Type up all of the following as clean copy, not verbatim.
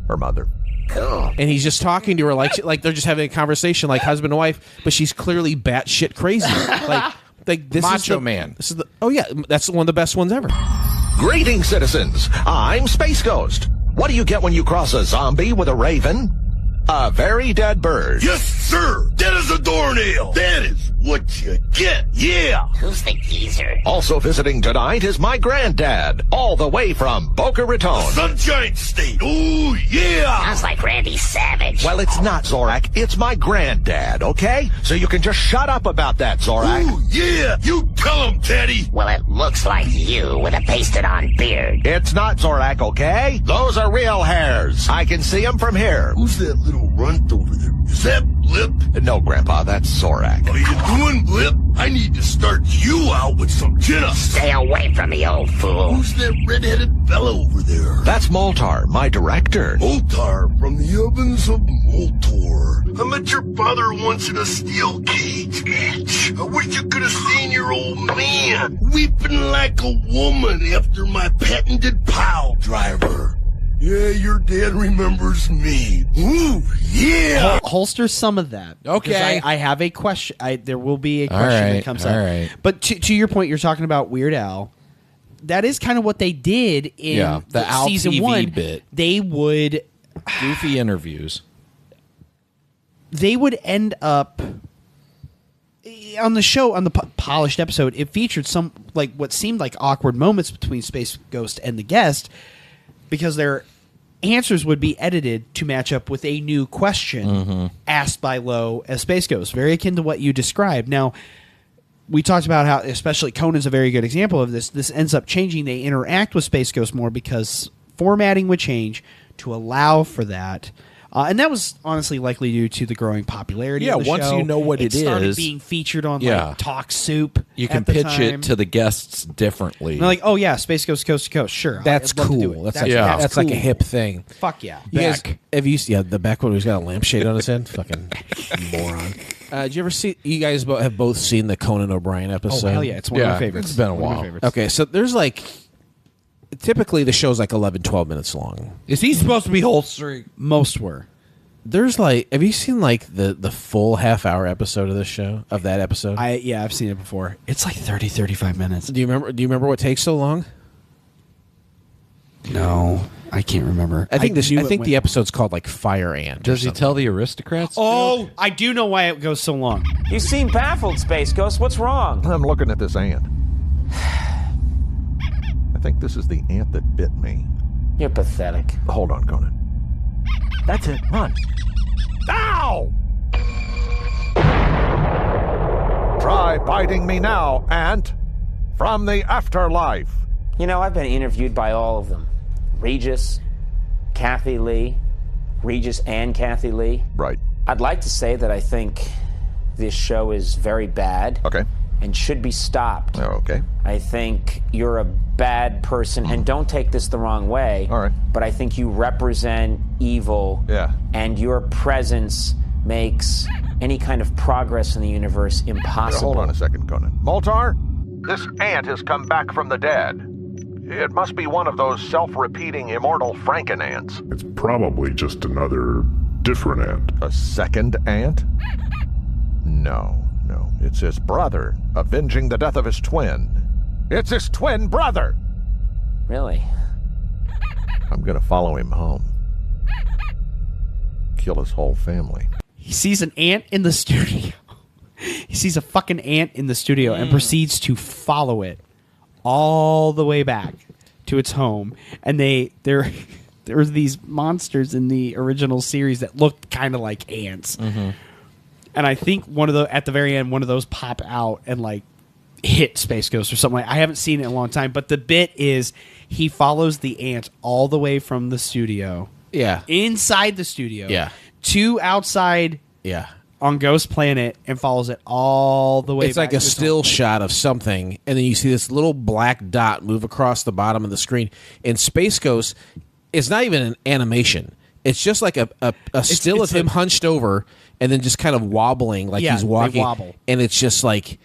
her mother. Cool. And he's just talking to her like they're just having a conversation like husband and wife, but she's clearly batshit crazy. like this Macho is Man. This is oh yeah, that's one of the best ones ever. Greetings, citizens. I'm Space Ghost. What do you get when you cross a zombie with a raven? A very dead bird. Yes, sir. Dead as a doornail. That is what you get. Yeah. Who's the geezer? Also visiting tonight is my granddad, all the way from Boca Raton. Sunshine State. Oh, yeah. Sounds like Randy Savage. Well, it's not, Zorak. It's my granddad, okay? So you can just shut up about that, Zorak. Oh, yeah. You tell him, Teddy. Well, it looks like you with a pasted-on beard. It's not Zorak, okay? Those are real hairs. I can see them from here. Who's that little runt over there? Is that Blip? No, Grandpa, that's Zorak. How you doing, Blip? I need to start you out with some chin-ups. Stay away from me, old fool. Who's that red-headed fella over there? That's Moltar, my director. Moltar from the ovens of Moltor. I met your father once in a steel cage match. I wish you could have seen your old man weeping like a woman after my patented pile driver. Yeah, your dad remembers me. Ooh, yeah. Holster some of that. Okay. I have a question. There will be a question that comes up. All right. But to your point, you're talking about Weird Al. That is kind of what they did in the Al season TV 1. bit. They would Goofy interviews. They would end up on the show, on the polished episode. It featured some like what seemed like awkward moments between Space Ghost and the guest, because their answers would be edited to match up with a new question asked by Lo as Space Ghost, very akin to what you described. Now, we talked about how, especially Conan's a very good example of this. This ends up changing. They interact with Space Ghost more because formatting would change to allow for that. And that was honestly likely due to the growing popularity of the once show. you know what it started is, being featured on yeah. like Talk Soup. You can at the pitch time. it to the guests differently. And they're like, oh yeah, Space Ghost Coast to Coast. Sure, That's I'd love to do cool. it. That's like a cool. hip thing. Fuck yeah. You guys, have you the back one who's got a lampshade on his head? Fucking moron. Did you ever see? You guys have both seen the Conan O'Brien episode? Oh hell yeah, it's one of my favorites. It's been a One of my while. favorites. Okay, so there's like typically the show's like 11, 12 minutes long. Is he supposed to be holstering? Most were. There's like, have you seen like the full half-hour episode of this show, of that episode? I've seen it before. It's like 30, 35 minutes. Do you remember what takes so long? No, I can't remember. I think the episode's called like Fire Ant. Does he tell the aristocrats? Oh, I do know why it goes so long. You seem baffled, Space Ghost. What's wrong? I'm looking at this ant. I think this is the ant that bit me. You're pathetic. Hold on, Conan. That's it. Run. Ow! Try biting me now, ant. From the afterlife. You know, I've been interviewed by all of them. Regis, Kathy Lee, Regis and Kathy Lee. Right. I'd like to say that I think this show is very bad. Okay. And should be stopped. Oh, okay. I think you're a bad person, and don't take this the wrong way. All right. But I think you represent evil. Yeah. And your presence makes any kind of progress in the universe impossible. Hold on a second, Conan. Moltar, this ant has come back from the dead. It must be one of those self-repeating immortal Franken ants. It's probably just another different ant. A second ant? No. It's his brother, avenging the death of his twin. It's his twin brother! Really? I'm gonna follow him home. Kill his whole family. He sees an ant in the studio. He sees a fucking ant in the studio and proceeds to follow it all the way back to its home. And there were these monsters in the original series that looked kind of like ants. Mm-hmm. And I think at the very end, one of those pop out and like hit Space Ghost or something. I haven't seen it in a long time, but the bit is he follows the ant all the way from the studio. Yeah. Inside the studio. Yeah. To outside. Yeah. On Ghost Planet and follows it all the way It's back like a to its still home. shot of something, and then you see this little black dot move across the bottom of the screen. And Space Ghost, it's not even an animation. It's just like a still of him hunched over and then just kind of wobbling like he's walking. They wobble. And it's just like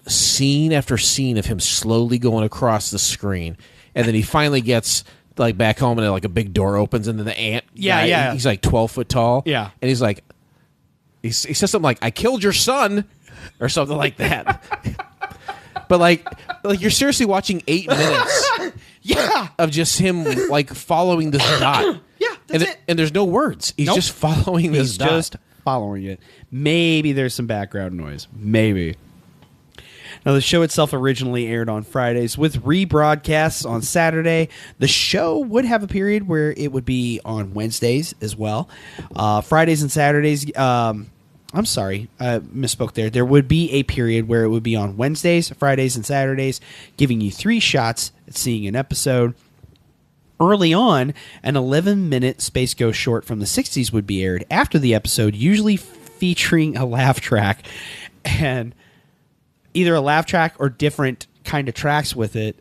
scene after scene of him slowly going across the screen. And then he finally gets like back home, and like a big door opens, and then the ant. guy, he's like 12 foot tall. Yeah. and he's like, he says something like, "I killed your son," or something like that. But like you're seriously watching 8 minutes. Of just him like following this dot. That's it. And there's no words. He's just following this He's dot. just following it. Maybe there's some background noise. Maybe. Now, the show itself originally aired on Fridays with rebroadcasts on Saturday. The show would have a period where it would be on Wednesdays as well. Fridays and Saturdays. I'm sorry, I misspoke there. There would be a period where it would be on Wednesdays, Fridays, and Saturdays, giving you 3 shots at seeing an episode. Early on, an 11-minute Space Ghost short from the 60s would be aired after the episode, usually featuring a laugh track, and either a laugh track or different kind of tracks with it,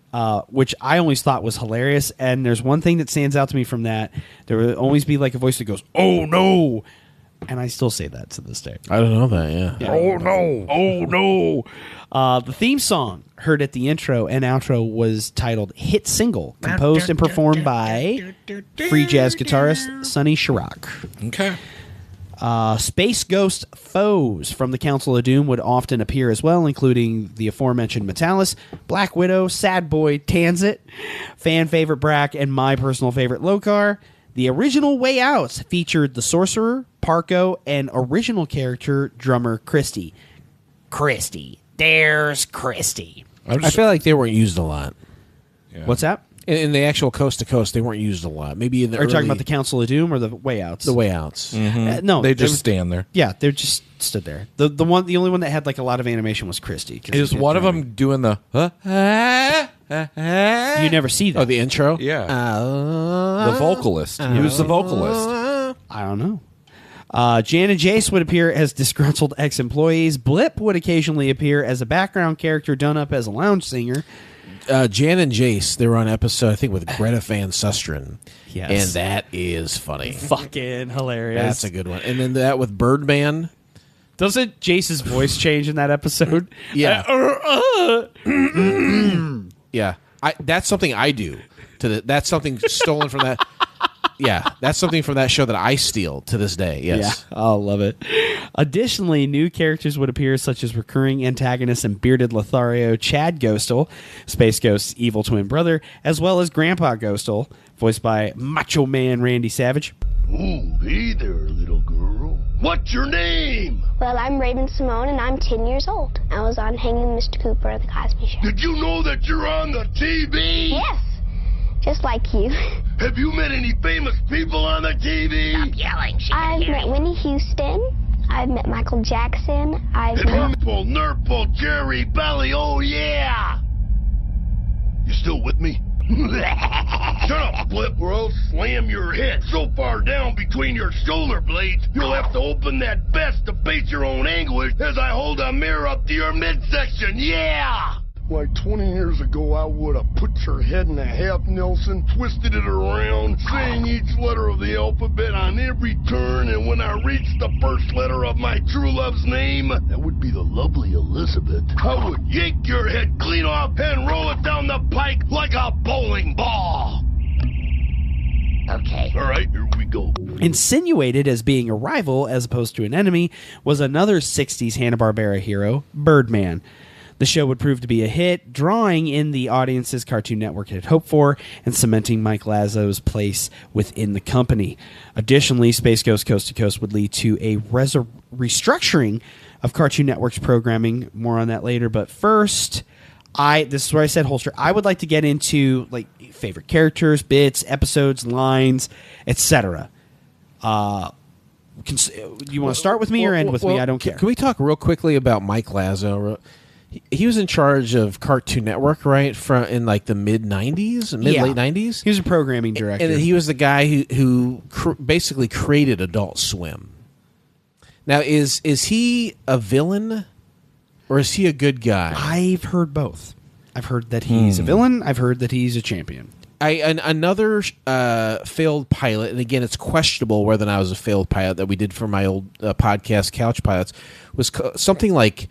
which I always thought was hilarious. And there's one thing that stands out to me from that. There would always be like a voice that goes, "Oh no!" And I still say that to this day. I don't know that. Yeah. Oh no! Oh no! The theme song heard at the intro and outro was titled "Hit Single," composed and performed by free jazz guitarist Sonny Chirac. Okay. Space Ghost foes from the Council of Doom would often appear as well, including the aforementioned Metalis, Black Widow, Sad Boy, Tanzit, fan favorite Brack, and my personal favorite Lokar. The original Way Outs featured the Sorcerer, Parko, and original character drummer Christy. There's Christy. I feel like they weren't used a lot. Yeah. What's that? In the actual Coast to Coast, they weren't used a lot. Maybe in the Are you talking about the Council of Doom or the Way Outs? the Way Outs. No, They just stand there. Yeah, they just stood there. The only one that had like a lot of animation was Christy. 'cause Is he kept one of drumming. them doing the? You never see that. Oh, the intro. Yeah. The vocalist. Who's the vocalist? I don't know. Jan and Jace would appear as disgruntled ex-employees. Blip would occasionally appear as a background character done up as a lounge singer. Jan and Jace, they were on episode, I think, with Greta Van Susteren. Yes. And that is funny. Fucking hilarious. That's a good one. And then that with Birdman. Doesn't Jace's voice change in that episode? Yeah. Yeah. That's something I do. That's something stolen from that. Yeah, that's something from that show that I steal to this day. Yes. Yeah, I'll love it. Additionally, new characters would appear, such as recurring antagonist and bearded Lothario Chad Ghostal, Space Ghost's evil twin brother, as well as Grandpa Ghostal, voiced by Macho Man Randy Savage. Oh, hey there, little girl. What's your name? Well, I'm Raven Simone, and I'm 10 years old. I was on Hanging Mr. Cooper of the Cosby Show. Did you know that you're on the TV? Yes, just like you. Have you met any famous people on the TV? Stop yelling. She can I've hear met you. Whitney Houston. I've met Michael Jackson. I've met... Nurple, Nurple, Jerry, Belly, oh yeah! You still with me? Shut up, Flip, or I'll slam your head so far down between your shoulder blades, you'll have to open that vest to face your own anguish as I hold a mirror up to your midsection, yeah! Why, 20 years ago, I would have put your head in a half Nelson, twisted it around, saying each letter of the alphabet on every turn, and when I reached the first letter of my true love's name, that would be the lovely Elizabeth, I would yank your head clean off and roll it down the pike like a bowling ball. Okay. All right, here we go. Insinuated as being a rival as opposed to an enemy was another 60s Hanna-Barbera hero, Birdman. The show would prove to be a hit, drawing in the audiences Cartoon Network had hoped for and cementing Mike Lazo's place within the company. Additionally, Space Ghost Coast to Coast would lead to a restructuring of Cartoon Network's programming. More on that later, but first, this is where I said holster. I would like to get into like favorite characters, bits, episodes, lines, etc. You want to start with me or end with me? I don't care. Can we talk real quickly about Mike Lazo? He was in charge of Cartoon Network, right? In like the mid late 90s. He was a programming director, and he was the guy who basically created Adult Swim. Now, is he a villain or is he a good guy? I've heard both. I've heard that he's a villain. I've heard that he's a champion. Another failed pilot, and again, it's questionable whether or not it was a failed pilot that we did for my old podcast, Couch Pilots, was something like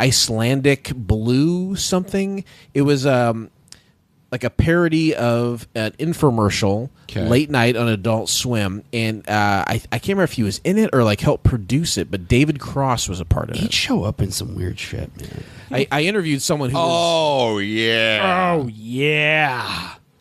Icelandic Blue something. It was like a parody of an infomercial late night on Adult Swim, and I can't remember if he was in it or like helped produce it, but David Cross was a part of it. He'd show up in some weird shit, man. I interviewed someone who Oh yeah.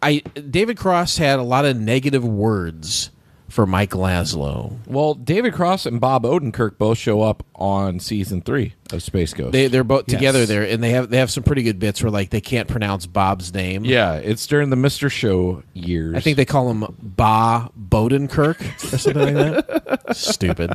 David Cross had a lot of negative words for Mike Laszlo. Well, David Cross and Bob Odenkirk both show up on season 3 of Space Ghost. They're both together there, and they have some pretty good bits where like they can't pronounce Bob's name. Yeah, it's during the Mr. Show years. I think they call him Ba Bodenkirk or something like that. Stupid.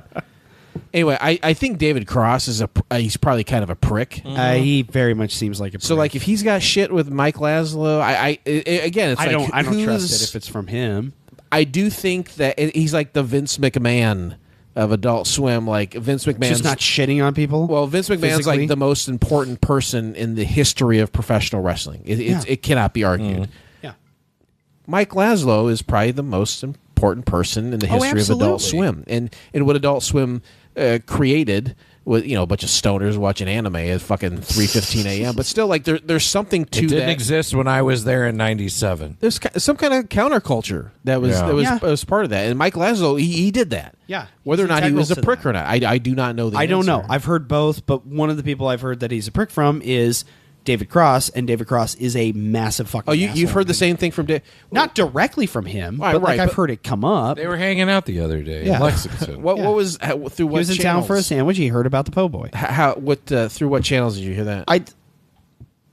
Anyway, I think David Cross is he's probably kind of a prick. He very much seems like a prick. So like if he's got shit with Mike Laszlo, again, it's I like don't trust it if it's from him. I do think that he's like the Vince McMahon of Adult Swim. Like Vince McMahon's Just not shitting on people. Well, Vince McMahon's physically? like the most important person in the history of professional wrestling. It cannot be argued. Yeah. Mike Laszlo is probably the most important person in the history of Adult Swim, and what Adult Swim created with a bunch of stoners watching anime at fucking 3:15 a.m. But still, like there's something to it didn't that. exist when I was there in '97. There's some kind of counterculture that was part of that, and Mike Laszlo he did that. Yeah, whether or he's not he was a integral to prick or not, I do not know. I don't know. I've heard both, but one of the people I've heard that he's a prick from is David Cross, and David Cross is a massive fucking. Oh, you've heard the same thing from not directly from him, Right, but like right, I've but- heard it come up. They were hanging out the other day Yeah. in Lexington. What was through what He was in town for a sandwich. He heard about the po' boy. Through what channels did you hear that?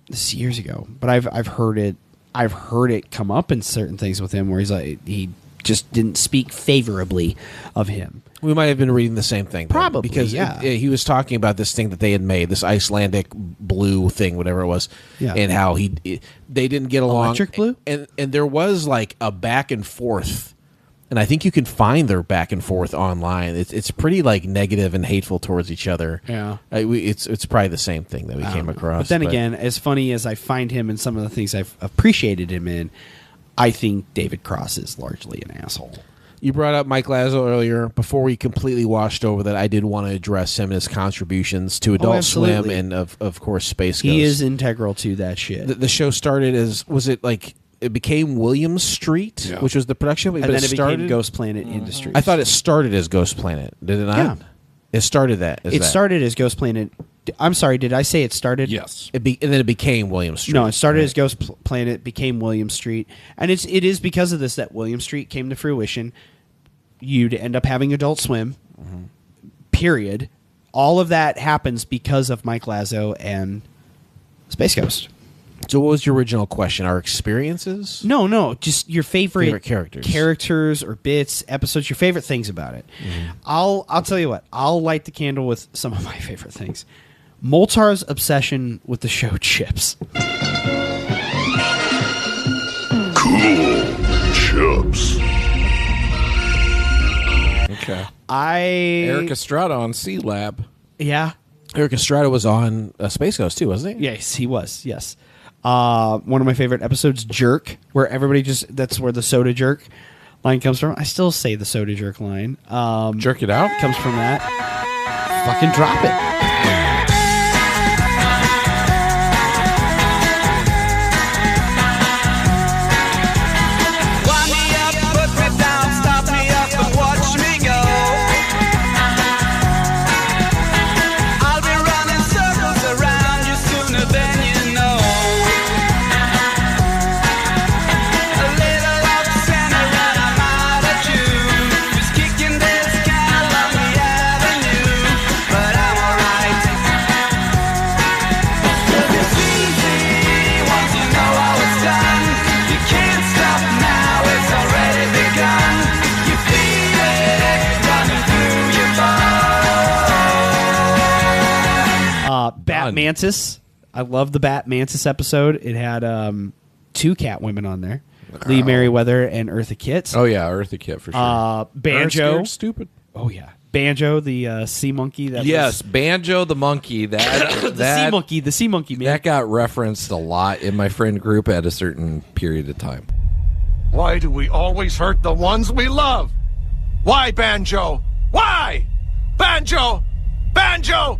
This is years ago, but I've heard it. I've heard it come up in certain things with him where he's like he just didn't speak favorably of him. We might have been reading the same thing. Then, Probably, because yeah. he was talking about this thing that they had made, this Icelandic blue thing, whatever it was, Yeah. and how they didn't get along. Electric blue? And there was like a back and forth, and I think you can find their back and forth online. It's pretty like negative and hateful towards each other. Yeah. It's probably the same thing that we came across. But then again, as funny as I find him in some of the things I've appreciated him in, I think David Cross is largely an asshole. You brought up Mike Laszlo earlier. Before we completely washed over that, I did want to address him and his contributions to Adult Swim absolutely. and, of course, Space Ghost. He is integral to that shit. The show started as, it became Williams Street, which was the production, and but then it started, became Ghost Planet Industries. I thought it started as Ghost Planet. Did it not? Yeah. It started that. It started as Ghost Planet. I'm sorry, did I say it started? Yes. And then it became Williams Street. No, it started as Ghost Planet, became William Street, and it is because of this that William Street came to fruition. You'd end up having Adult Swim. Period. All of that happens because of Mike Laszlo and Space Ghost. So what was your original question? Our experiences? No, just your favorite characters or bits, episodes, your favorite things about it. I'll tell you what. I'll light the candle with some of my favorite things. Moltar's obsession with the show Chips. Cool. Chips. Okay. Eric Estrada on C-Lab. Yeah. Eric Estrada was on Space Ghost too, wasn't he? Yes, he was. Yes. One of my favorite episodes, Jerk, where everybody that's where the soda jerk line comes from. I still say the soda jerk line. Jerk it out? Comes from that. Fucking drop it. Bat Mantis. I love the Bat Mantis episode. It had two cat women on there. Lee Merriweather and Eartha Kitt. Oh, yeah, Eartha Kitt for sure. Banjo. Stupid. Oh, yeah. Banjo, the sea monkey. Banjo the monkey. The sea monkey, man. That got referenced a lot in my friend group at a certain period of time. Why do we always hurt the ones we love? Why, Banjo? Why? Banjo! Banjo!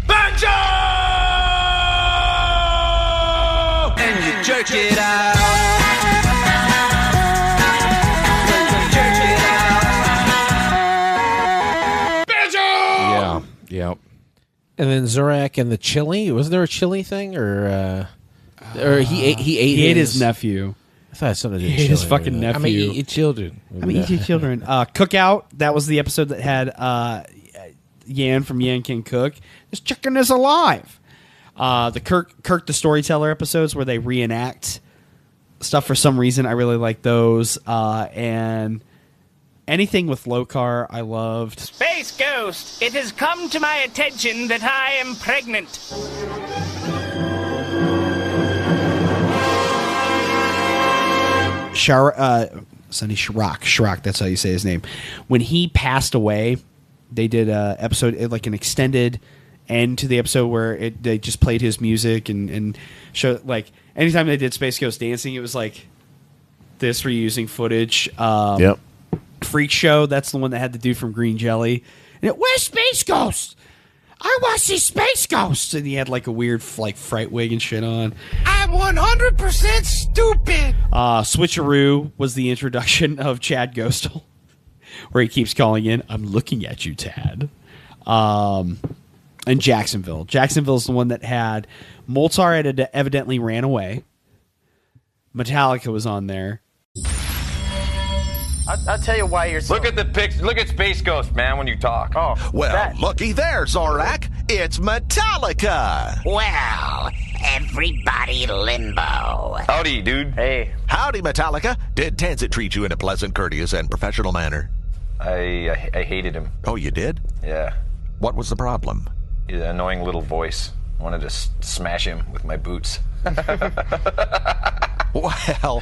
Banjo! And you Jerk it out. Yeah. Yep. And then Zorak and the chili. Was there a chili thing, or he ate his nephew. I thought it had something to do with He ate his chili, fucking maybe. nephew. I mean, eat children. Eat your children. Cookout. That was the episode that had Yan from Yan Can Cook. This chicken is alive. The Kirk the Storyteller episodes where they reenact stuff for some reason. I really like those. And anything with Lokar, I loved. Space Ghost, it has come to my attention that I am pregnant. Sonny Shrock, that's how you say his name. When he passed away, they did a episode, like an extended end to the episode where they just played his music and showed, like, anytime they did Space Ghost dancing, it was like this reusing footage. Yep. Freak Show, that's the one that had the dude from Green Jelly. And where's Space Ghost? I want to see Space Ghost. And he had like a weird like fright wig and shit on. I'm 100% stupid. Switcheroo was the introduction of Chad Ghostal, where he keeps calling in, I'm looking at you, Tad. And Jacksonville. Jacksonville's the one that had Moltar had evidently ran away. Metallica was on there. I'll tell you why you're so... Look at the pics. Look at Space Ghost, man, when you talk. Oh, Well, looky there, Zorak. It's Metallica. Well, everybody limbo. Howdy, dude. Hey. Howdy, Metallica. Did Tansit treat you in a pleasant, courteous, and professional manner? I hated him. Oh, you did? Yeah. What was the problem? His annoying little voice. I wanted to smash him with my boots. Well,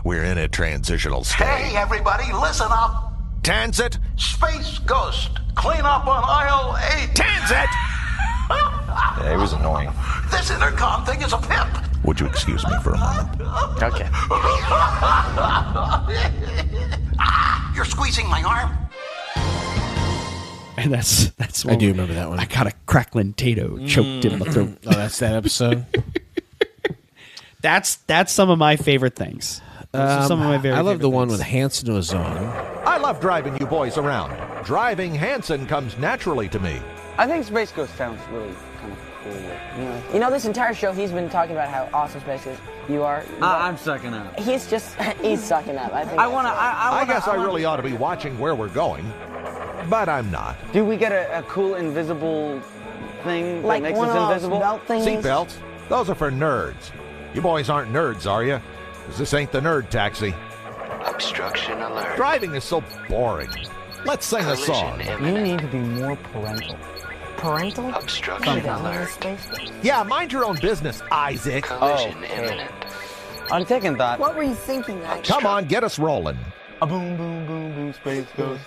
we're in a transitional state. Hey, everybody, listen up. Tansit? Space Ghost, clean up on aisle 8. Tansit! Yeah, he was annoying. This intercom thing is a pimp. Would you excuse me for a moment? Okay. You're squeezing my arm. And that's I do remember that one. I got a crackling tato choked in my throat. Oh, that's that episode. That's some of my favorite things. Some of my very I love the one things. with Hanson was on. I love driving you boys around. Driving Hanson comes naturally to me. I think Space Ghost sounds really kind of cool. You know, this entire show he's been talking about how awesome Space Ghost you are. I'm sucking up. He's sucking up. I think. I guess I really ought to be watching where we're going, but I'm not. Do we get a cool invisible thing Like that makes one us of those invisible? belt things? Seatbelts? Those are for nerds. You boys aren't nerds, are you? Because this ain't the nerd taxi. Obstruction alert. Driving is so boring. Let's sing a song. You need to be more parental. Parental? Obstruction alert. Yeah, mind your own business, Isaac. Collision imminent. I'm taking that. What were you thinking? Come on, get us rolling. A boom, boom, boom, boom, Space Ghost.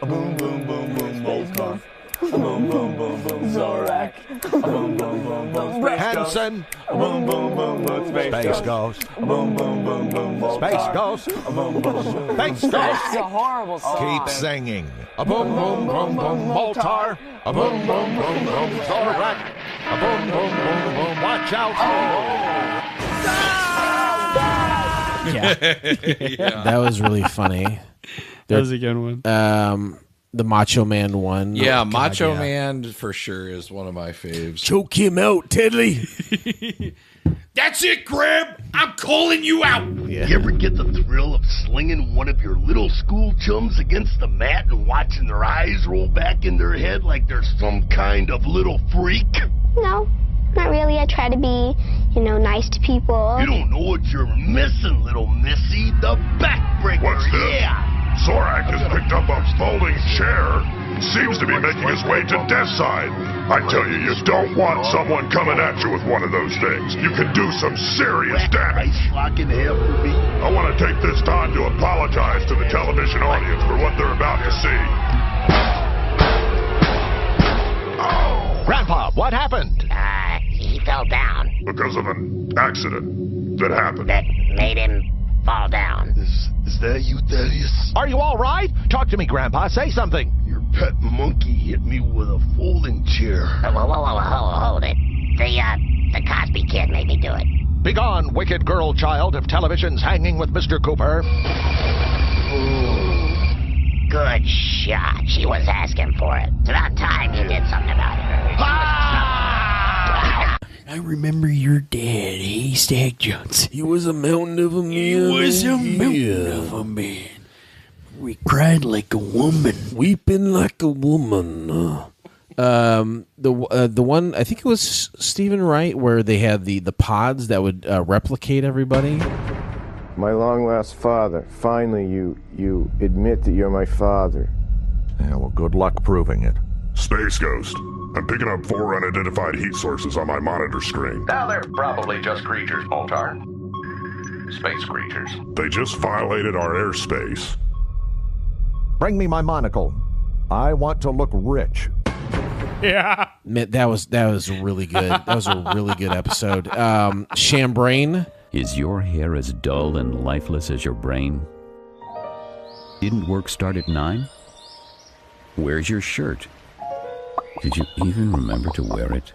A boom, boom, boom, boom, Space Ghost. A boom, boom, boom, boom, Zorak. A boom, boom, boom, boom, Space Ghost. Hanson. A boom, boom, boom, boom, Space Ghost. A boom, boom, boom, boom, Space Ghost. A boom, boom, boom. Space Ghost. That's a horrible song. Keep singing. A boom, boom, boom, boom, Moltar. A boom, boom, boom, boom, Zorak. A boom, boom, boom, boom, watch out. Yeah. That was really funny. That was a good one. The Macho Man one. Yeah, Oh, God, Macho yeah. Man for sure is one of my faves. Choke him out, Tedley. That's it, Grab. I'm calling you out. Yeah. You ever get the thrill of slinging one of your little school chums against the mat and watching their eyes roll back in their head like they're some kind of little freak? No, not really. I try to be, nice to people. You don't know what you're missing, little missy. The backbreaker. What's this? Yeah. Zorak has picked up a folding chair. Seems to be making his way to Death Side. I tell you, you don't want someone coming at you with one of those things. You can do some serious damage. I want to take this time to apologize to the television audience for what they're about to see. Grandpa, what happened? He fell down. Because of an accident that happened. That made him fall down. Is that you, Thaddeus? Are you all right? Talk to me, Grandpa. Say something. Your pet monkey hit me with a folding chair. Whoa, hold it. The Cosby kid made me do it. Begone, wicked girl child of television's hanging with Mr. Cooper. Ooh, good shot. She was asking for it. It's about time you did something about her. I remember your dad, Haystack Johnson. He was a mountain of a man. He was a mountain of a man. We cried like a woman. Weeping like a woman. The one, I think it was Stephen Wright, where they had the pods that would replicate everybody. My long-lost father. Finally, you admit that you're my father. Yeah, well, good luck proving it. Space Ghost. I'm picking up 4 unidentified heat sources on my monitor screen. Now, they're probably just creatures, Moltar. Space creatures. They just violated our airspace. Bring me my monocle. I want to look rich. Yeah. Man, that was really good. That was a really good episode. Chambrain. Is your hair as dull and lifeless as your brain? Didn't work start at 9? Where's your shirt? Did you even remember to wear it?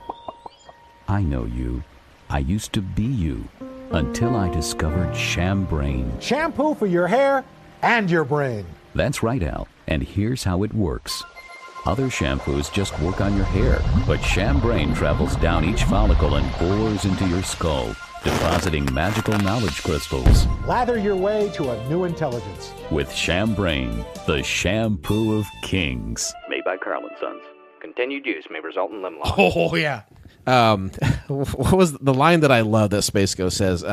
I know you. I used to be you. Until I discovered Chambrain. Shampoo for your hair and your brain. That's right, Al. And here's how it works. Other shampoos just work on your hair, but Chambrain travels down each follicle and bores into your skull, depositing magical knowledge crystals. Lather your way to a new intelligence. With Chambrain, the shampoo of kings. Made by Carl & Sons. Continued use may result in limb loss. Oh, yeah. What was the line that I love that Space Ghost says?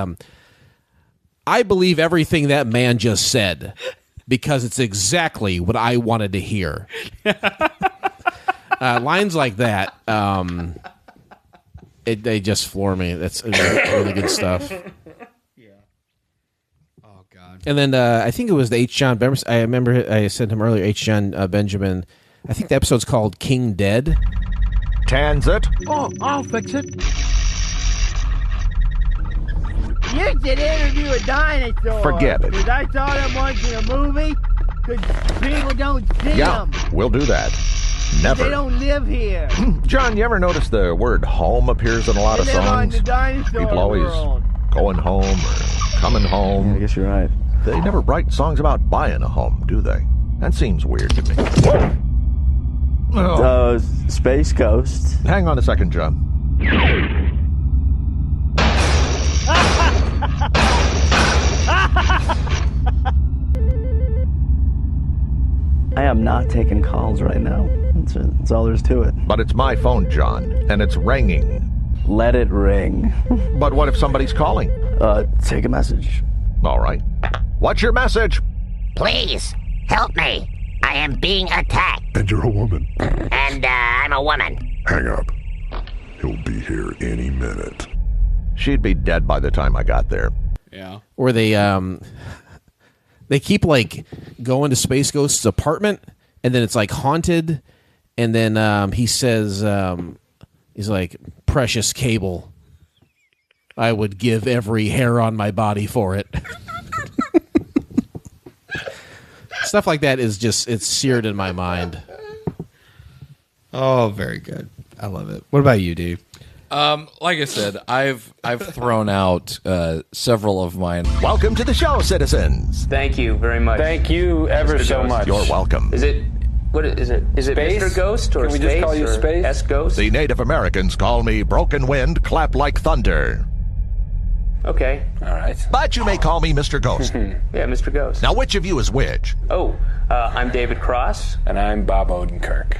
I believe everything that man just said because it's exactly what I wanted to hear. Lines like that, they just floor me. That's really good stuff. Yeah. Oh, God. And then I think it was the H. John Benjamin. I remember I said him earlier, H. John Benjamin. I think the episode's called King Dead. Tansit. Oh, I'll fix it. You should interview a dinosaur. Forget it. Because I saw them once in a movie. Because people don't see them. We'll do that. Never. They don't live here. John, you ever notice the word home appears in a lot of They live on songs? the dinosaur People always world. going home or coming home. Yeah, I guess you're right. They never write songs about buying a home, do they? That seems weird to me. Whoa! Oh. Space Ghost. Hang on a second, John. I am not taking calls right now. That's all there is to it. But it's my phone, John, and it's ringing. Let it ring. But what if somebody's calling? Take a message. All right. What's your message? Please, help me. I am being attacked. And you're a woman. And I'm a woman. Hang up. He'll be here any minute. She'd be dead by the time I got there. Yeah. Or they keep like going to Space Ghost's apartment, and then it's like haunted, and then he says he's like, precious cable, I would give every hair on my body for it. Stuff like that is just, it's seared in my mind. Oh, very good. I love it. What about you, Dave? Like I said, I've thrown out several of mine. Welcome to the show, citizens. Thank you very much. Thank you ever Mr. so Ghost. much. You're welcome. Is it Space? Mr. Ghost or Can we Space? just call you or Space? S Ghost? The Native Americans call me Broken Wind, Clap Like Thunder. Okay. All right. But you may call me Mr. Ghost. Yeah, Mr. Ghost. Now, which of you is which? Oh, I'm David Cross. And I'm Bob Odenkirk.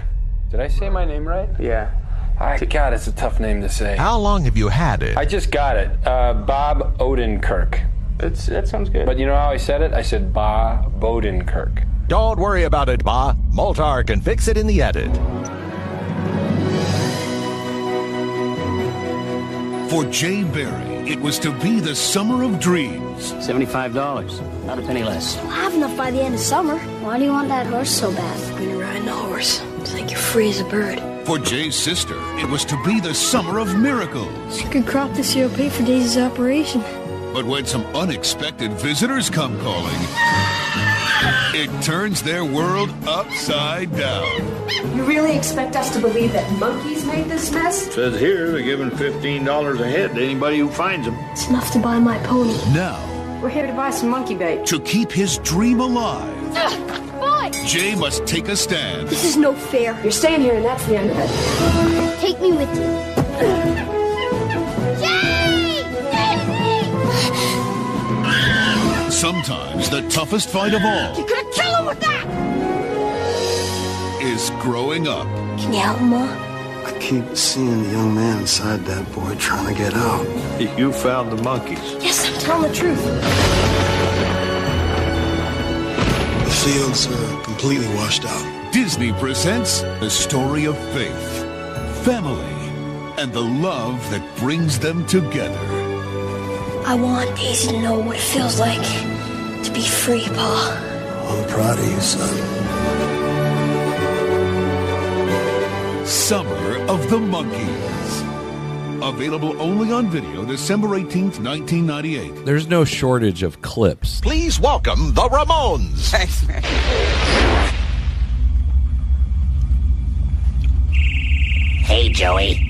Did I say my name right? Yeah. God, it's a tough name to say. How long have you had it? I just got it. Bob Odenkirk. That sounds good. But you know how I said it? I said Bob Odenkirk. Don't worry about it, Ba. Moltar can fix it in the edit. For Jay Berry, it was to be the summer of dreams. $75, not a penny less. We'll have enough by the end of summer. Why do you want that horse so bad? When you're riding a horse, it's like you're free as a bird. For Jay's sister, it was to be the summer of miracles. A good crop this year will pay for Daisy's operation. But when some unexpected visitors come calling, It turns their world upside down. You really expect us to believe that monkeys made this mess? Says here they're giving $15 a head to anybody who finds them. It's enough to buy my pony. Now, We're here to buy some monkey bait. to keep his dream alive, Boy! Jay must take a stand. This is no fair. You're staying here and that's the end of it. Take me with you. Sometimes the toughest fight of all You could have killed him with that! is growing up. Can you help him, Ma? I keep seeing the young man inside that boy trying to get out. You found the monkeys. Yes, I'm telling the truth. The fields are completely washed out. Disney presents the story of faith, family, and the love that brings them together. I want Daisy to know what it feels like to be free, Pa. I'm proud of you, son. Summer of the Monkeys. Available only on video December 18th, 1998. There's no shortage of clips. Please welcome the Ramones. Thanks, man. Hey, Joey.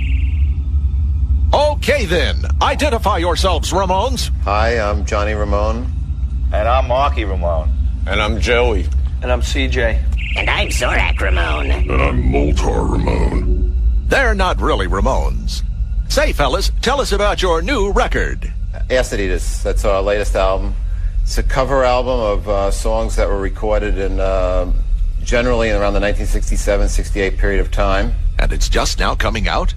Okay then, identify yourselves, Ramones. Hi, I'm Johnny Ramone. And I'm Marky Ramone. And I'm Joey. And I'm CJ. And I'm Zorak Ramone. And I'm Moltar Ramone. They're not really Ramones. Say, fellas, tell us about your new record. Yesterdaze, that's our latest album. It's a cover album of songs that were recorded in generally in around the 1967-68 period of time. And it's just now coming out?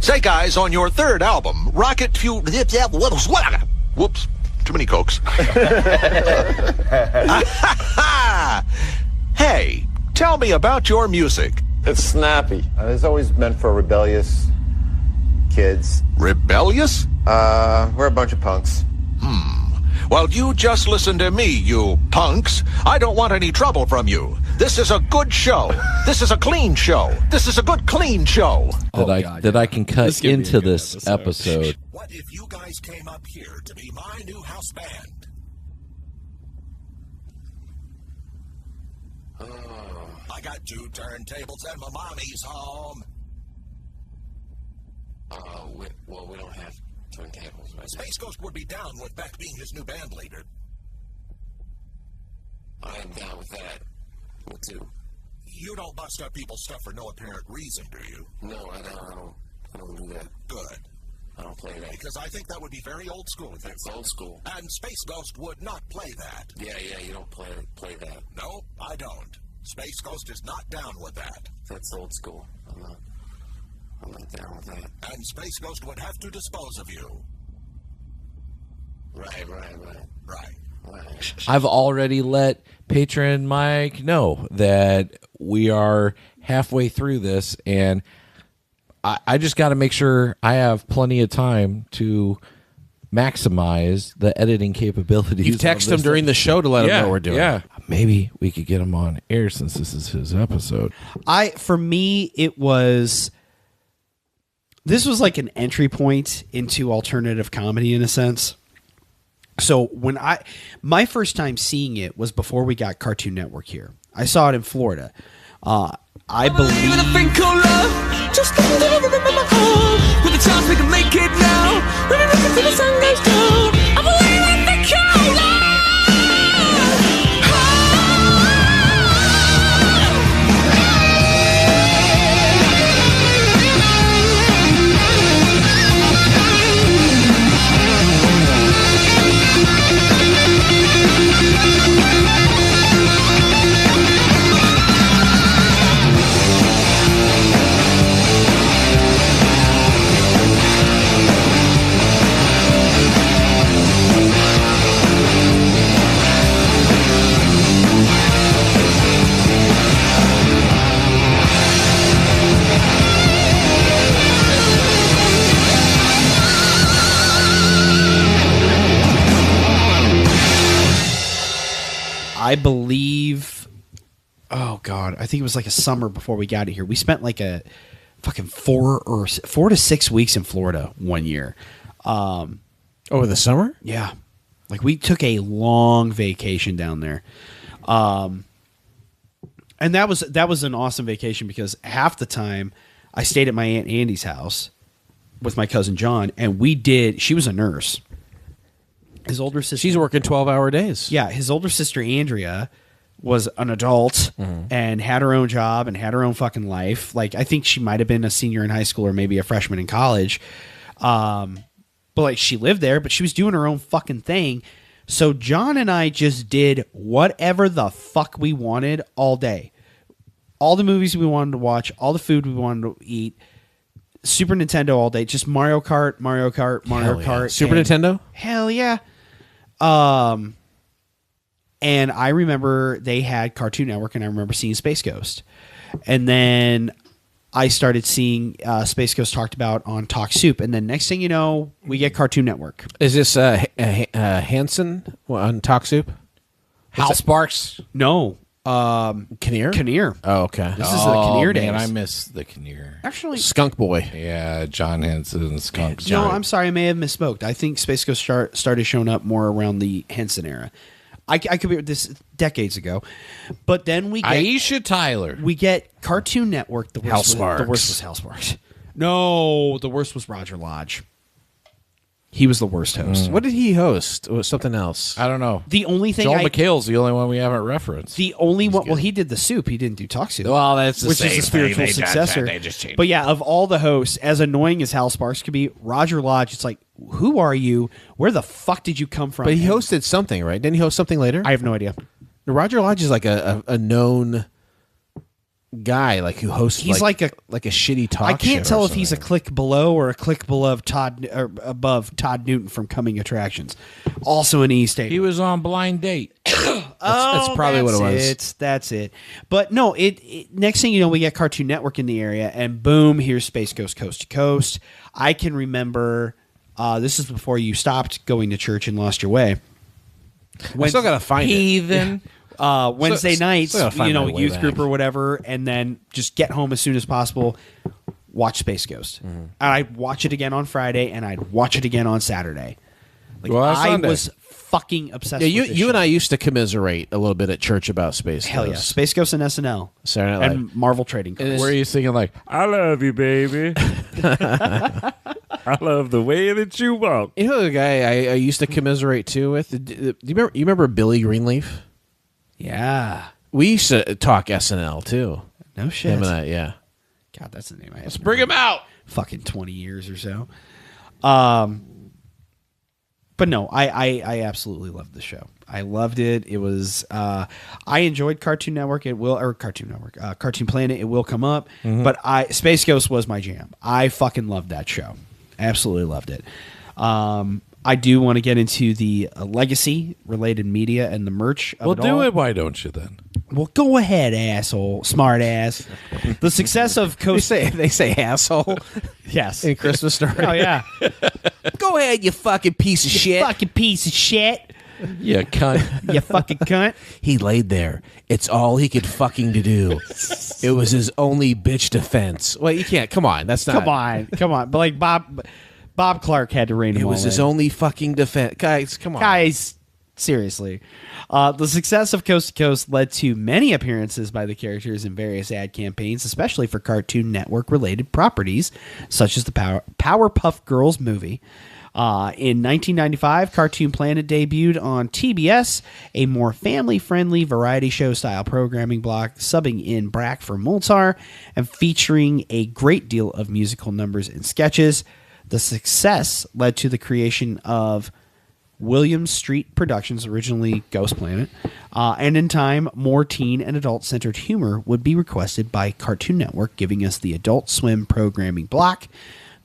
Say, guys, on your third album, Rocket Fuel... Whoops, too many Cokes. Hey, tell me about your music. It's snappy. It's always meant for rebellious kids. Rebellious? We're a bunch of punks. Well, you just listen to me, you punks. I don't want any trouble from you. This is a good show. This is a clean show. This is a good, clean show. That I can cut into this episode. What if you guys came up here to be my new house band? I got 2 turntables and my mommy's home. Well, we don't have turntables right now. Space Ghost would be down with Beck being his new band leader. I am down with that. What too? You don't bust up people's stuff for no apparent reason, do you? No, I don't do that. Good. I don't play that. Because I think that would be very old school. That's old school. And Space Ghost would not play that. Yeah, you don't play that. No, I don't. Space Ghost is not down with that. That's old school. I'm not down with that. And Space Ghost would have to dispose of you. Right. I've already let patron Mike know that we are halfway through this, and I just got to make sure I have plenty of time to maximize the editing capabilities. You text him during the show to let him know what we're doing. Yeah, maybe we could get him on air since this is his episode. For me, this was like an entry point into alternative comedy in a sense. So my first time seeing it was before we got Cartoon Network here. I saw it in Florida. I believe. Just with the chance we can make it now. When I look until the sun goes down, I believe in the cola. I believe, oh God, I think it was like a summer before we got here. We spent like a fucking 4 to 6 weeks in Florida one year. Over the summer? Yeah. Like we took a long vacation down there. And that was an awesome vacation because half the time I stayed at my Aunt Andy's house with my cousin John, and she was a nurse. His older sister, she's working 12-hour days. Yeah, his older sister Andrea was an adult and had her own job and had her own fucking life. Like I think she might have been a senior in high school or maybe a freshman in college. But like she lived there, but she was doing her own fucking thing. So John and I just did whatever the fuck we wanted all day. All the movies we wanted to watch, all the food we wanted to eat. Super Nintendo all day, just Mario Kart. Super Nintendo? Hell yeah. And I remember they had Cartoon Network, and I remember seeing Space Ghost. And then I started seeing Space Ghost talked about on Talk Soup. And then next thing you know, we get Cartoon Network. Is this Hanson on Talk Soup? Hal Sparks? No. Kinnear? Oh, okay. This is the Kinnear days. Man, I miss the Kinnear. Actually, Skunk Boy. Yeah, John Henson, Skunk. No, I'm sorry, I may have misspoke. I think Space Ghost started showing up more around the Henson era. I could be this decades ago, but then we get Aisha Tyler. We get Cartoon Network. The worst Sparks. Was Hal Sparks. No, the worst was Roger Lodge. He was the worst host. What did he host? It was something else. I don't know. The only thing Joel McHale's the only one we haven't referenced. The only one. Well, he did the Soup. He didn't do Talk Soup. Well, that's the which same is a spiritual thing. successor. They just changed. But yeah, of all the hosts, as annoying as Hal Sparks could be, Roger Lodge. It's like, who are you? Where the fuck did you come from? But he hosted something, right? Didn't he host something later? I have no idea. Roger Lodge is like a known guy, like who hosts. He's like a shitty talk. I can't show tell or if he's a click below or a click below above Todd Newton from Coming Attractions. Also an E state. He was on Blind Date. That's probably what it was. That's it. But no, next thing you know, we get Cartoon Network in the area, and boom, here's Space Ghost Coast to Coast. I can remember. This is before you stopped going to church and lost your way. I still gotta find Heathen. Wednesday nights, still gotta find my way youth back. group or whatever, and then just get home as soon as possible. Watch Space Ghost. And I'd watch it again on Friday, and I'd watch it again on Saturday. Like, Well, that's I Sunday. was fucking obsessed. Yeah, with this you show. and I used to commiserate a little bit at church about Space Hell yeah, Ghost. Space Ghost and SNL, Saturday Night Live. and Marvel Trading Cards. Where are you singing like, I love you, baby. I love the way that you walk. You know the guy I used to commiserate too with? Do you remember Billy Greenleaf? Yeah, We used to talk SNL too. no shit. Him and I, yeah. God, that's the name. I Let's bring him out. Fucking 20 years or so. But no, I absolutely loved the show. I loved it. It was I enjoyed Cartoon Network. Cartoon Planet. It will come up. But Space Ghost was my jam. I fucking loved that show. Absolutely loved it. I do want to get into the legacy related media and the merch. Of Well, it do all. it. Why don't you then? Well, go ahead, asshole, smart ass. The success of Coast. They say asshole. Yes. In Christmas Story. Oh yeah. Go ahead, you fucking piece of shit. Fucking piece of shit. Yeah, cunt. You fucking cunt. He laid there. It's all he could fucking to do. It was his only bitch defense. Well, you can't. Come on. That's not. Come on. But like Bob Clark had to rein him It was all his in. only fucking defense. Guys, come on. Guys, seriously. The success of Coast to Coast led to many appearances by the characters in various ad campaigns, especially for Cartoon Network related properties, such as the Powerpuff Girls movie. In 1995, Cartoon Planet debuted on TBS, a more family-friendly variety show-style programming block, subbing in Brack for Moltar and featuring a great deal of musical numbers and sketches. The success led to the creation of Williams Street Productions, originally Ghost Planet, and in time, more teen and adult-centered humor would be requested by Cartoon Network, giving us the Adult Swim programming block.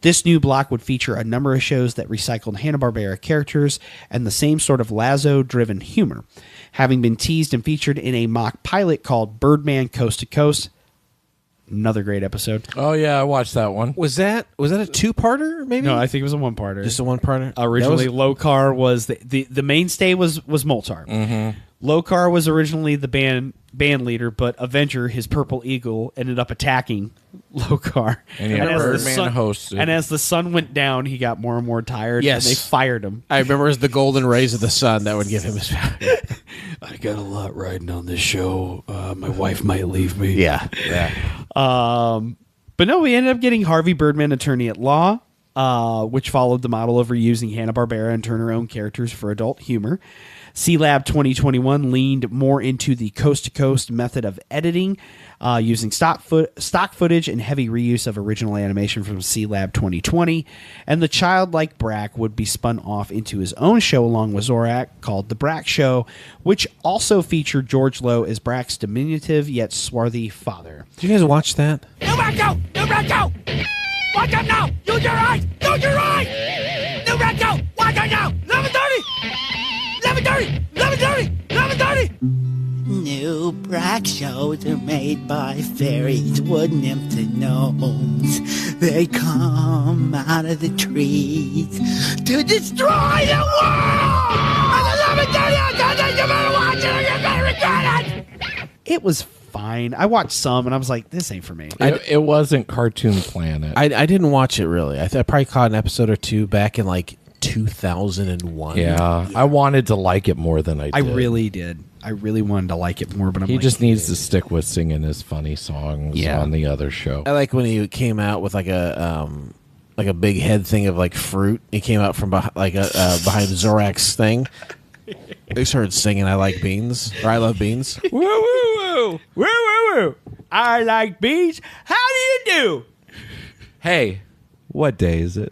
This new block would feature a number of shows that recycled Hanna-Barbera characters and the same sort of Lazo-driven humor, having been teased and featured in a mock pilot called Birdman Coast to Coast. Another great episode. Oh yeah, I watched that one. Was that a two-parter? Maybe. No, I think it was a one-parter. Just a one-parter. Originally, Lokar was the mainstay was Moltar. Lokar was originally the band leader, but Avenger, his purple eagle, ended up attacking Lokar. And Birdman hosted. And as the sun went down, he got more and more tired. Yes. And they fired him. I remember it was the golden rays of the sun that would give him his power. I got a lot riding on this show. My wife might leave me. Yeah. But no, we ended up getting Harvey Birdman, attorney at law, which followed the model of reusing Hanna-Barbera and Turner-owned characters for adult humor. C-Lab 2021 leaned more into the coast-to-coast method of editing, using stock footage and heavy reuse of original animation from C-Lab 2020. And the childlike Brack would be spun off into his own show along with Zorak called The Brack Show, which also featured George Lowe as Brack's diminutive yet swarthy father. Did you guys watch that? New Recto! New Recto! Watch out now! Use your eyes! Use your eyes! New Recto! Watch out now! 11:30! 11:30! 11:30! 11:30! New Brack shows are made by fairies, wood nymphs, and gnomes. They come out of the trees to destroy the world! At 11:30, you better watch it or you better regret it! It was fine. I watched some and I was like, this ain't for me. It wasn't Cartoon Planet. I didn't watch it really. I probably caught an episode or two back in like 2001. Yeah, I wanted to like it more than I did. I really did. I really wanted to like it more, but he just needs to stick with singing his funny songs on the other show. I like when he came out with like a big head thing of like fruit. He came out from behind Zorak's thing. They started singing "I like beans" or "I love beans." Woo woo woo woo woo woo! I like beans. How do you do? Hey, what day is it?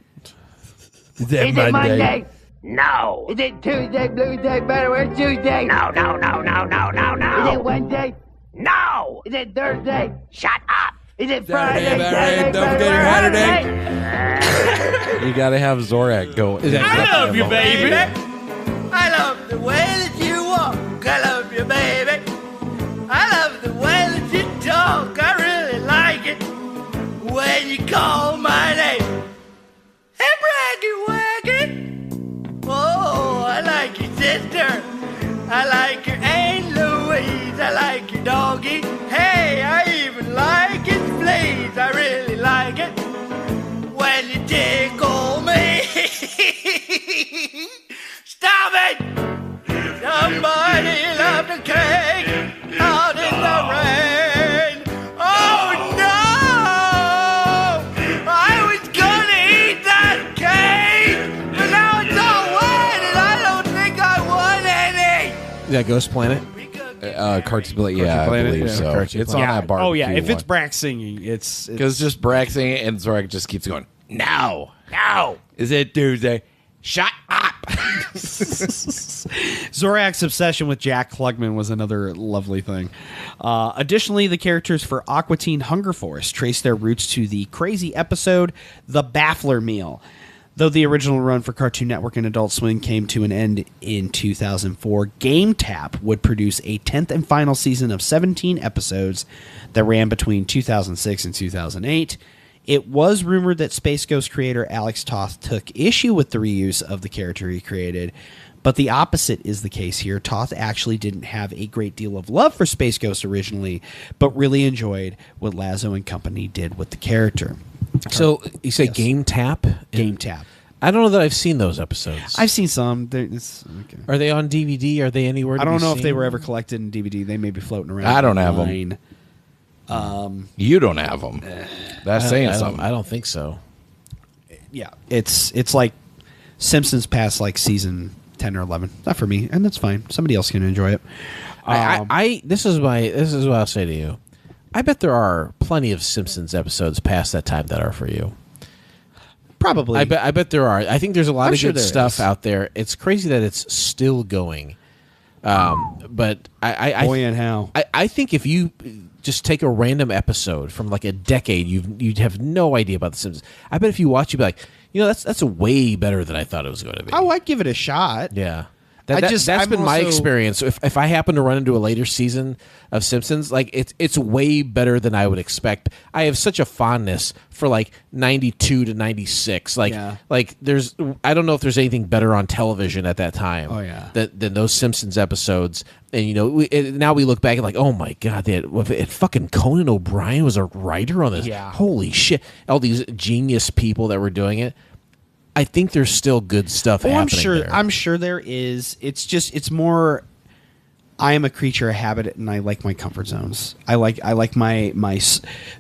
Is it Monday? No. Is it Tuesday, Bluesday, Betterware Tuesday? No, no, no, no, no, no, no. Is it Wednesday? No. Is it Thursday? Shut up. Is it Friday? Saturday, don't forget your Saturday? You gotta have Zorak go. I love you, baby. I love the way that you walk. I love you, baby. I love the way that you talk. I really like it when you call my name. Hey, Braggy Waggy. Oh, I like your sister. I like your Aunt Louise. I like your doggy. Hey, I even like its fleas. I really like it when you tickle me. Stop it! Somebody love the cake out in the rain. Oh no! I was gonna eat that cake, but now it's all wet and I don't think I want any. Is that Ghost Planet? Cartoon Planet, yeah, I believe so. It's on that barbecue. Oh yeah, if it's one. Brack singing, it's Because just Brack singing and Zorak just keeps going, no. No. Is it Tuesday? Shut up. Zorak's obsession with Jack Klugman was another lovely thing. Additionally, the characters for Aqua Teen Hunger Force trace their roots to the crazy episode The Baffler Meal. Though the original run for Cartoon Network and Adult Swim came to an end in 2004, Game Tap would produce a 10th and final season of 17 episodes that ran between 2006 and 2008. It was rumored that Space Ghost creator Alex Toth took issue with the reuse of the character he created, but the opposite is the case here. Toth actually didn't have a great deal of love for Space Ghost originally, but really enjoyed what Lazo and company did with the character. So you say Game Tap? Game Tap. I don't know that I've seen those episodes. I've seen some. Okay. Are they on DVD? Are they anywhere to I don't be know if seen? they were ever collected in DVD. They may be floating around. I don't have online. them. You don't have them. That's saying something. I don't think so. Yeah, it's like Simpsons past like season 10 or 11. Not for me, and that's fine. Somebody else can enjoy it. This is what I'll say to you. I bet there are plenty of Simpsons episodes past that time that are for you. Probably. I bet there are. I think there's a lot I'm of sure good there stuff is. out there. It's crazy that it's still going. But Boy, and how. I think if you just take a random episode from like a decade, you'd have no idea about the Simpsons. I bet if you watch, you'd be like, that's a way better than I thought it was going to be. Oh, I'd give it a shot. Yeah. That's been my experience. If I happen to run into a later season of Simpsons, like it's way better than I would expect. I have such a fondness for like 92 to 96. Like there's I don't know if there's anything better on television at that time. Oh, yeah. Than those Simpsons episodes. And you know, now we look back and like, oh my god, fucking Conan O'Brien was a writer on this. Yeah. Holy shit! All these genius people that were doing it. I think there's still good stuff happening there. I'm sure there is. It's more. I am a creature of habit, and I like my comfort zones. I like my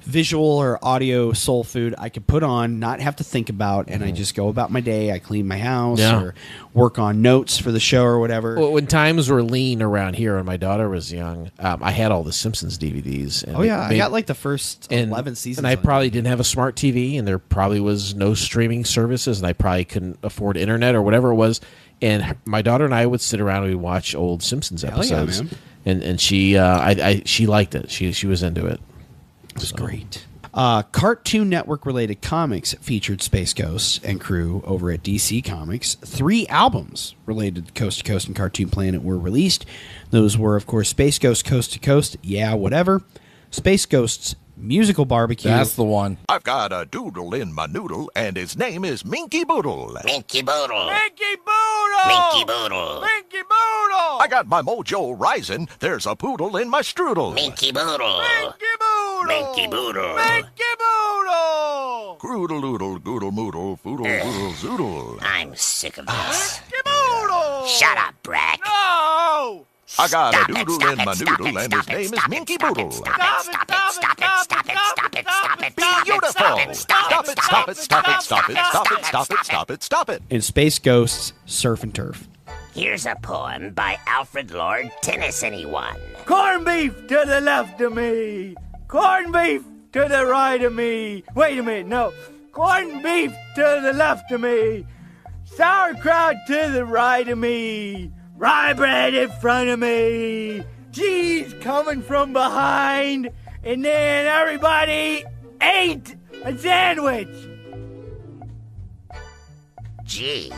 visual or audio soul food I can put on, not have to think about, and I just go about my day. I clean my house or work on notes for the show or whatever. Well, when times were lean around here when my daughter was young, I had all the Simpsons DVDs. And I got like the first 11 seasons. And I probably didn't have a smart TV, and there probably was no streaming services, and I probably couldn't afford internet or whatever it was. And my daughter and I would sit around and we'd watch old Simpsons episodes. Hell yeah, man. And she she liked it. She was into it. It was great. Cartoon Network related comics featured Space Ghost and crew over at DC Comics. 3 albums related to Coast to Coast and Cartoon Planet were released. Those were, of course, Space Ghost Coast to Coast, Yeah, Whatever, Space Ghost's Musical Barbecue. That's the one. I've got a doodle in my noodle, and his name is Minky Boodle. Minky Boodle. Minky Boodle. Minky Boodle. Minky Boodle. I got my mojo rising. There's a poodle in my strudel. Minky Boodle. Minky Boodle. Minky Boodle. Minky Boodle. Groodle-oodle, goodle-moodle, foodle-doodle, zoodle. I'm sick of this. Minky Boodle. Shut up, Brack. No. I got Stop a it, doodle stop in it, my stop noodle, it, and his stop it, name is stop it, Minky stop it, Boodle. stop it, stop it, stop it, stop it, stop it, stop it, stop it, Beautiful. stop it, Stop it, stop it, stop it, stop it, stop it, stop it, stop it, stop it. And Space Ghost's Surf and Turf. Here's a poem by Alfred Lord Tennyson. Corned beef to the left of me. Corned beef to the right of me. Wait a minute, no. Corned beef to the left of me. Sauerkraut to the right of me. Rye bread in front of me. Cheese coming from behind. And then everybody ate a sandwich. Gee,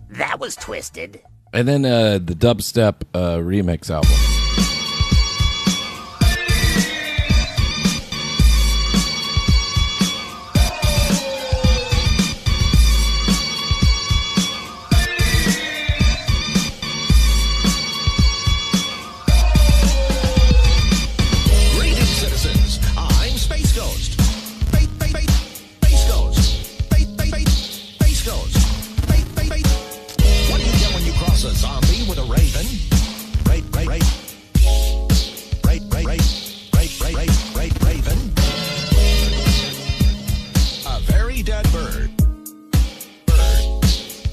that was twisted. And then the dubstep remix album. Greetings, citizens. I'm Space Ghost. Space Ghost. Space Ghost. What do you get when you cross a zombie with a raven? Raven. A very dead bird.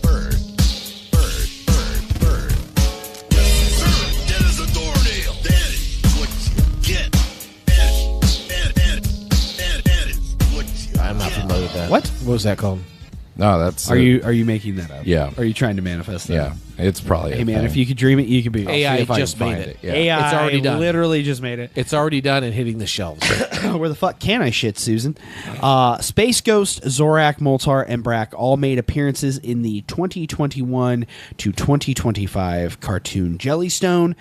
Bird. Yes, sir. Dead as a doornail. That is what you get. That is what you I'm not familiar with that. What? What was that called? No, that's Are you making that up? Yeah. Are you trying to manifest that? Yeah, it's probably. Hey a man, thing. if you could dream it, you could be. AI if I just can made find it. it, yeah. AI It's already done. Literally just made it. It's already done and hitting the shelves. Where the fuck can I shit, Susan? Space Ghost, Zorak, Moltar, and Brack all made appearances in the 2021 to 2025 cartoon Jellystone.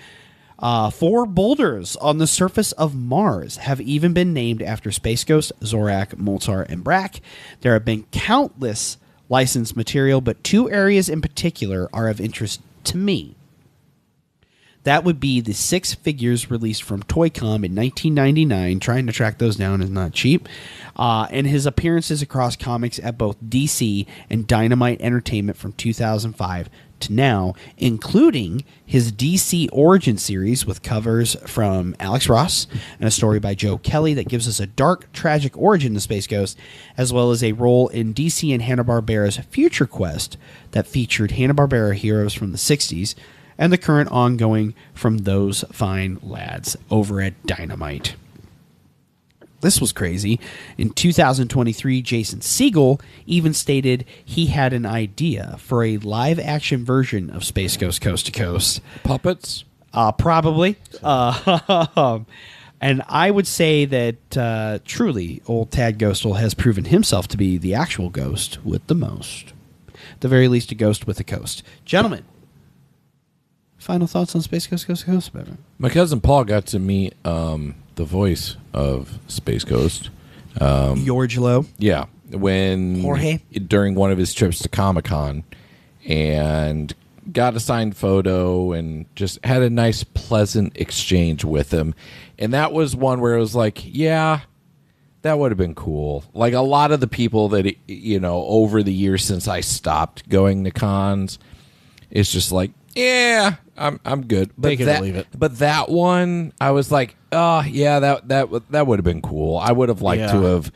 4 boulders on the surface of Mars have even been named after Space Ghost, Zorak, Moltar, and Brack. There have been countless licensed material, but 2 areas in particular are of interest to me. That would be the 6 figures released from Toy-Com in 1999. Trying to track those down is not cheap. And his appearances across comics at both DC and Dynamite Entertainment from 2005 to now, including his DC Origin series with covers from Alex Ross and a story by Joe Kelly that gives us a dark, tragic origin to Space Ghost, as well as a role in DC and Hanna-Barbera's Future Quest that featured Hanna-Barbera heroes from the 60s and the current ongoing from those fine lads over at Dynamite. This was crazy. In 2023, Jason Segel even stated he had an idea for a live-action version of Space Ghost Coast to Coast. Puppets? Probably. And I would say that truly, old Tad Ghostal has proven himself to be the actual ghost with the most. At the very least, a ghost with a coast. Gentlemen, Final thoughts on Space Ghost, Ghost, Ghost, Batman? My cousin Paul got to meet the voice of Space Ghost. George Lowe. Yeah, when Jorge? During one of his trips to Comic-Con, and got a signed photo and just had a nice, pleasant exchange with him. And that was one where it was like, yeah, that would have been cool. Like a lot of the people that, over the years since I stopped going to cons, it's just like, yeah, I'm good. But Take it or leave it. But that one, I was like, oh yeah, that would have been cool. I would have liked to have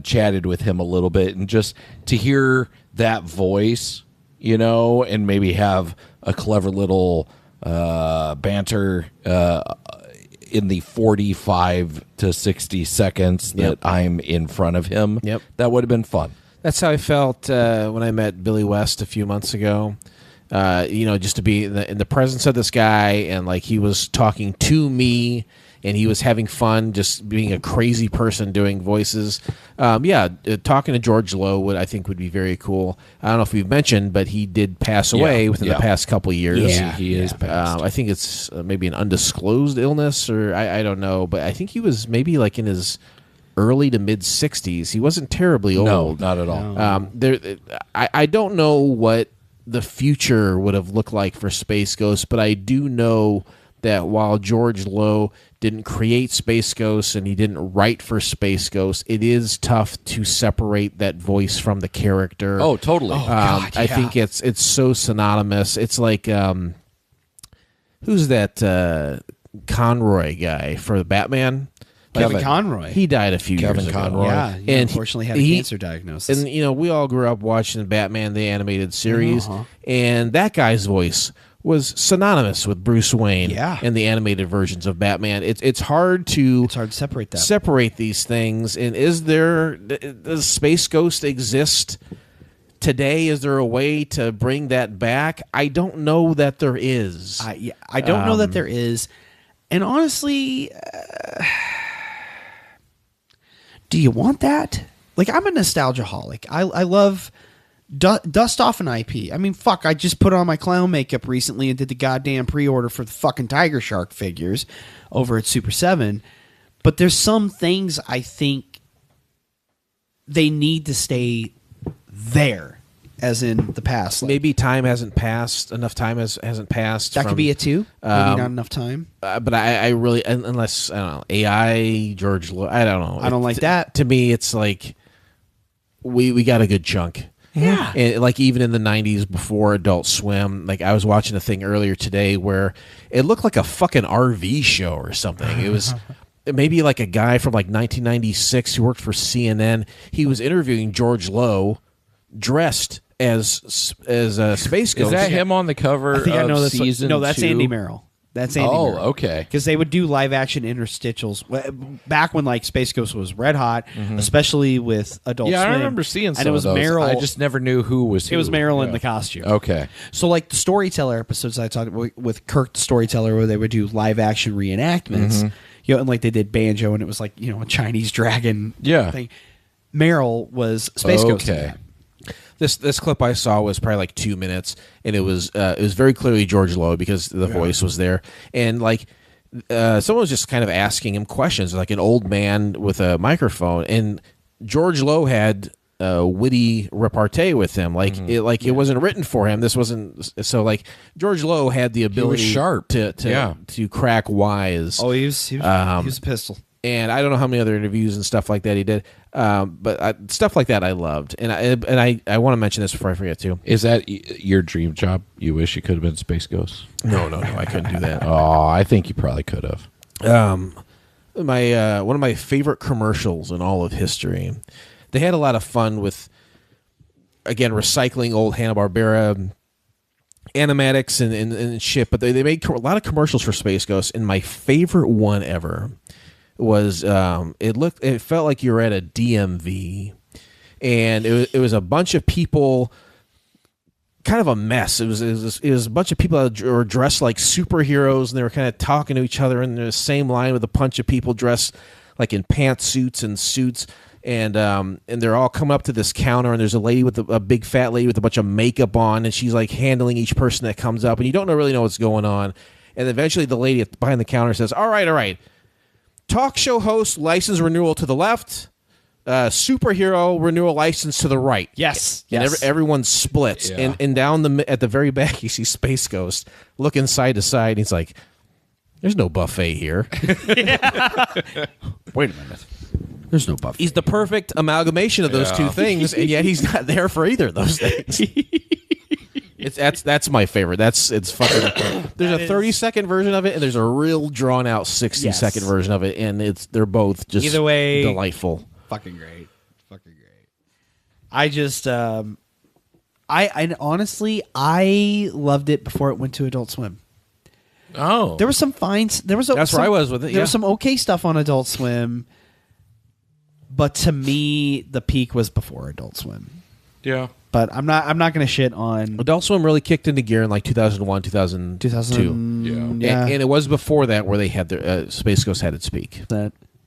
chatted with him a little bit and just to hear that voice, and maybe have a clever little banter in the 45 to 60 seconds that I'm in front of him. Yep. That would have been fun. That's how I felt when I met Billy West a few months ago. Just to be in the presence of this guy, and like he was talking to me, and he was having fun, just being a crazy person doing voices. Talking to George Lowe I think would be very cool. I don't know if we've mentioned, but he did pass away within the past couple of years. Yeah, he is passed. I think it's maybe an undisclosed illness, or I don't know, but I think he was maybe like in his early to mid 60s. He wasn't terribly old. No, not at all. I don't know what the future would have looked like for Space Ghost, but I do know that while George Lowe didn't create Space Ghost and he didn't write for Space Ghost, it is tough to separate that voice from the character. Oh, totally. I think it's so synonymous. It's like who's that Conroy guy for the Batman? Kevin Conroy. He died a few years ago. Conroy. Yeah, he unfortunately had a cancer diagnosis. And we all grew up watching Batman the animated series, and that guy's voice was synonymous with Bruce Wayne and the animated versions of Batman. It's hard to separate these things. And does Space Ghost exist today? Is there a way to bring that back? I don't know that there is. I don't know that there is. And honestly, do you want that? Like, I'm a nostalgiaholic. I love dust off an IP. I mean, fuck, I just put on my clown makeup recently and did the goddamn pre-order for the fucking Tiger Shark figures over at Super 7. But there's some things I think they need to stay there, as in the past. Like, maybe time hasn't passed. Enough time hasn't passed. that could be it too. Maybe not enough time. But I really, unless, I don't know, AI, George Lowe, I don't know. I don't like that. To me, it's like we got a good chunk. Yeah. And like even in the 90s before Adult Swim, like I was watching a thing earlier today where it looked like a fucking RV show or something. It was maybe like a guy from like 1996 who worked for CNN. He was interviewing George Lowe dressed as Space Ghost. Is that him on the cover I think I know of this season No, that's 2? Andy Merrill. That's Andy Oh, Merrill. okay. Because they would do live action interstitials back when like Space Ghost was red hot, especially with Adult Swim. I remember seeing some and it was of those. Merrill. I just never knew who was who. It was Merrill in Yeah. the costume. Okay. So like the storyteller episodes I talked about with Kirk the storyteller, where they would do live action reenactments, and like they did Banjo, and it was like a Chinese dragon thing. Merrill was Space Ghost. in that. This clip I saw was probably like 2 minutes, and it was very clearly George Lowe because the voice was there, and like someone was just kind of asking him questions, like an old man with a microphone, and George Lowe had a witty repartee with him, like it wasn't written for him. This wasn't so like George Lowe had the ability sharp. to crack wise. Oh, he was a pistol. And I don't know how many other interviews and stuff like that he did, but stuff like that I loved. And I want to mention this before I forget too. Is that your dream job? You wish you could have been Space Ghost? No, I couldn't do that. Oh, I think you probably could have. My one of my favorite commercials in all of history. They had a lot of fun with, again, recycling old Hanna-Barbera animatics and shit, but they made a lot of commercials for Space Ghost, and my favorite one ever was it felt like you were at a DMV, and it was a bunch of people, kind of a mess. It was a bunch of people that were dressed like superheroes, and they were kind of talking to each other in the same line with a bunch of people dressed like in pantsuits and suits. and they're all coming up to this counter, and there's a lady with a big fat lady with a bunch of makeup on, and she's like handling each person that comes up, and you don't really know what's going on. And eventually the lady behind the counter says, all right, talk show host license renewal to the left, superhero renewal license to the right. Yes. And everyone splits. Yeah. And down at the very back, you see Space Ghost looking side to side, and he's like, there's no buffet here. Wait a minute. There's no buffet. He's the perfect amalgamation of those two things, and yet he's not there for either of those things. That's my favorite. It's fucking. There's a 30-second version of it, and there's a real drawn-out 60-second version of it, and they're both just either way delightful. Fucking great. I just, I honestly, I loved it before it went to Adult Swim. Oh, there was some fine. That's where I was with it. There was some okay stuff on Adult Swim, but to me, the peak was before Adult Swim. Yeah. But I'm not going to shit on Adult Swim. Really kicked into gear in like 2001, 2002. Yeah. And it was before that where they had their Space Ghost had its peak.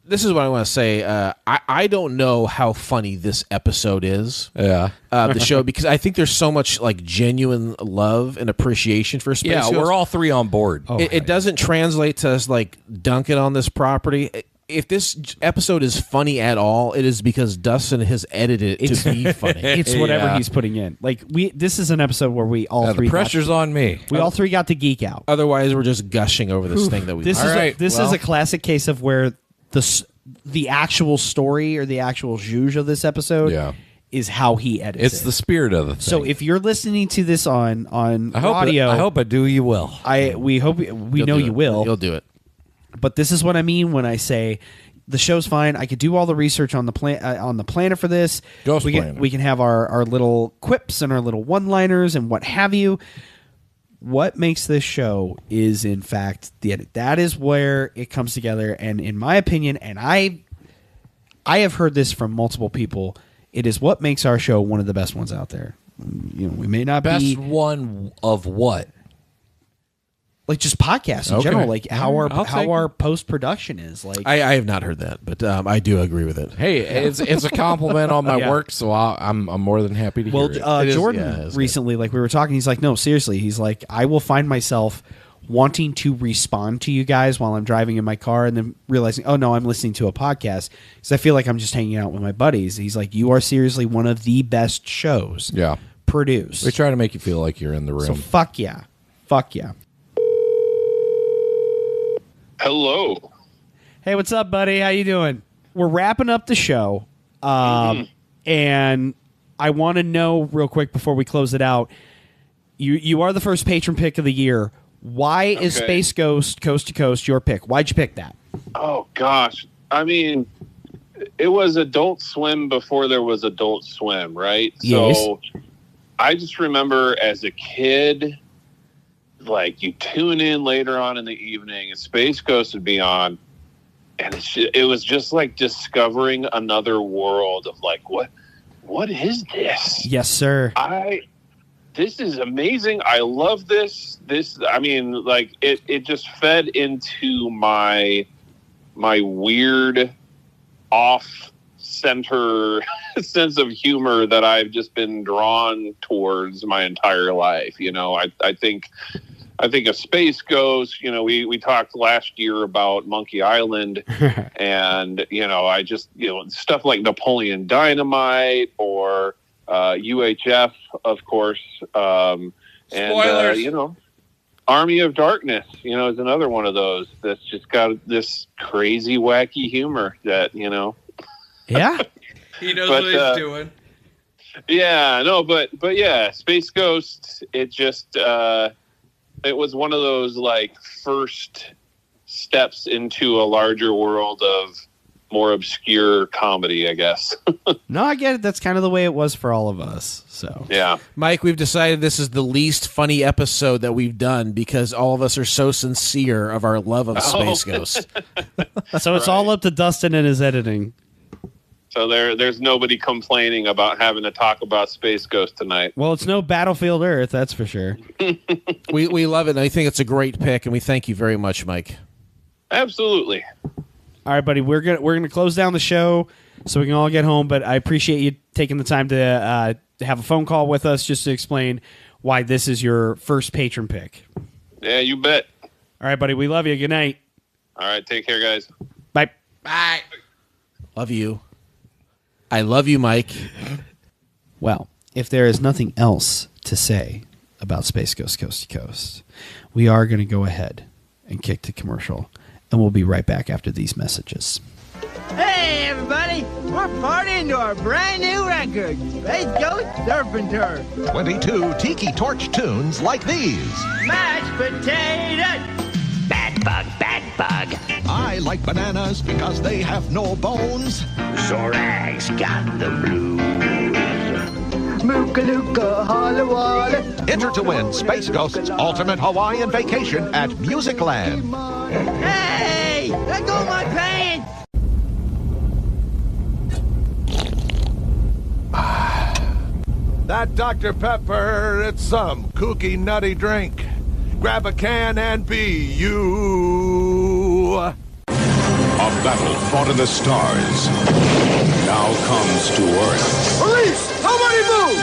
This is what I want to say. I don't know how funny this episode is. Yeah. The show, because I think there's so much like genuine love and appreciation for Space Ghost. Yeah, we're all three on board. It doesn't translate to us like dunking on this property. If this episode is funny at all, it is because Dustin has edited it to be funny. It's whatever he's putting in. Like this is an episode where we all three. The pressure's on me. We all three got to geek out. Otherwise, we're just gushing over this thing that we. This is a classic case of where the actual story or the actual zhuzh of this episode is how he edits It's the spirit of the thing. So if you're listening to this on audio, I hope I do you will. We hope we know you will. You'll do it. But this is what I mean when I say the show's fine. I could do all the research on the planner for this. Ghost we can have our little quips and our little one-liners and what have you. What makes this show is, in fact, the edit. That is where it comes together. And in my opinion, and I have heard this from multiple people, it is what makes our show one of the best ones out there. You know, we may not Best be one of what? like just podcasts in Okay. general, like how I'll take our post production is. Like I have not heard that, but I do agree with it. Hey, it's a compliment on my Yeah. work, so I'm more than happy to Well, hear it. Jordan recently, like we were talking, he's like, no, seriously, he's like, I will find myself wanting to respond to you guys while I'm driving in my car, and then realizing, oh no, I'm listening to a podcast because I feel like I'm just hanging out with my buddies. He's like, you are seriously one of the best shows, produced. We try to make you feel like you're in the room. So fuck yeah. Hello. Hey, what's up, buddy? How you doing? We're wrapping up the show, and I want to know real quick before we close it out. You are the first patron pick of the year. Why is Okay. Space Ghost Coast to Coast your pick? Why'd you pick that? Oh gosh. I mean, it was Adult Swim before there was Adult Swim, right? Yes. So I just remember as a kid, like you tune in later on in the evening and Space Ghost would be on, and it was just like discovering another world of like, what is this? Yes, sir. This is amazing. I love this. I mean, like it just fed into my weird off center sense of humor that I've just been drawn towards my entire life. You know, I think a Space Ghost, you know, we talked last year about Monkey Island and, you know, I just, you know, stuff like Napoleon Dynamite or UHF, of course. And, Spoilers. you know, Army of Darkness, you know, is another one of those that's just got this crazy, wacky humor that, you know. Yeah. He knows what he's doing. Yeah, no, but yeah, Space Ghost, it just, it was one of those like first steps into a larger world of more obscure comedy, I guess. No, I get it. That's kind of the way it was for all of us. So yeah, Mike, we've decided this is the least funny episode that we've done because all of us are so sincere of our love of Space Ghost. So it's all up to Dustin and his editing. So there's nobody complaining about having to talk about Space Ghost tonight. Well, it's no Battlefield Earth, that's for sure. we love it, and I think it's a great pick, and we thank you very much, Mike. Absolutely. All right, buddy, we're gonna close down the show. so we can all get home. But I appreciate you taking the time to have a phone call with us just to explain why this is your first patron pick. Yeah, you bet. All right, buddy. We love you. Good night. All right, take care, guys. Bye. Bye. Love you. I love you, Mike. Well, if there is nothing else to say about Space Ghost Coast to Coast, we are going to go ahead and kick to commercial, and we'll be right back after these messages. Hey, everybody! We're partying to our brand new record, Space Ghost Surfing Tour. 22 tiki torch tunes like these. Mashed potatoes! Bad bug, bad bug. I like bananas because they have no bones. Zorag's got the blues. Mooka Looka Holla Walla. Enter to win Space Ghost's ultimate Hawaiian vacation at Musicland. Hey! Let go of my pants! That Dr. Pepper, it's some kooky nutty drink. Grab a can and be you. A battle fought in the stars now comes to Earth. Police! Somebody move!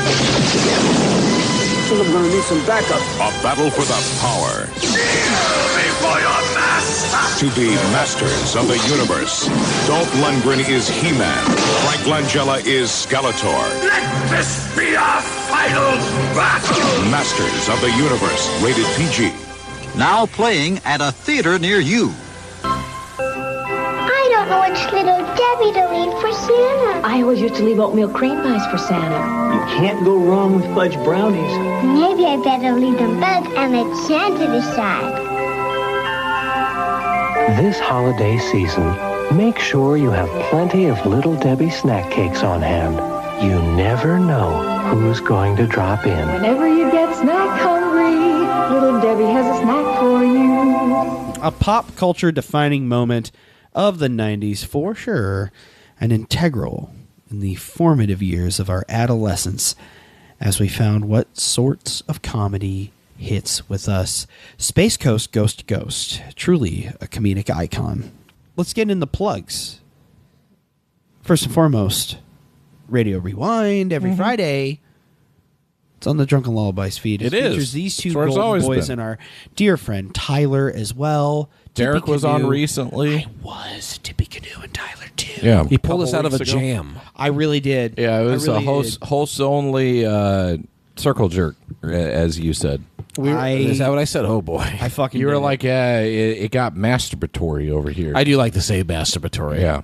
I think I'm gonna need some backup. A battle for the power. Before your master! To be masters of the universe. Dolph Lundgren is He-Man. Frank Langella is Skeletor. Let this be our final battle! Masters of the universe. Rated PG. Now playing at a theater near you. I don't know which little Debbie to leave for Santa. I always used to leave oatmeal cream pies for Santa. You can't go wrong with fudge brownies. Maybe I better leave them both and let Santa decide. This holiday season, make sure you have plenty of Little Debbie snack cakes on hand. You never know who's going to drop in. Whenever you get snack hungry, Little Debbie has a snack for you. A pop culture defining moment of the 90s for sure, and integral in the formative years of our adolescence as we found what sorts of comedy hits with us. Space Coast Ghost to Ghost, truly a comedic icon. Let's get in the plugs. First and foremost, Radio Rewind every Friday. It's on the Drunken Lullabies feed. It features is. these two That's where it's golden always boys been. and our dear friend Tyler as well. Derek Tippy was on Canoe. recently. I was. Tippy Canoe and Tyler too. Yeah, He pulled us couple out of a weeks ago. jam. I really did. Yeah, it was I really a host only circle jerk, as you said. Is that what I said? Oh boy, I fucking. You were did like, yeah, it got masturbatory over here. I do like to say masturbatory. Yeah.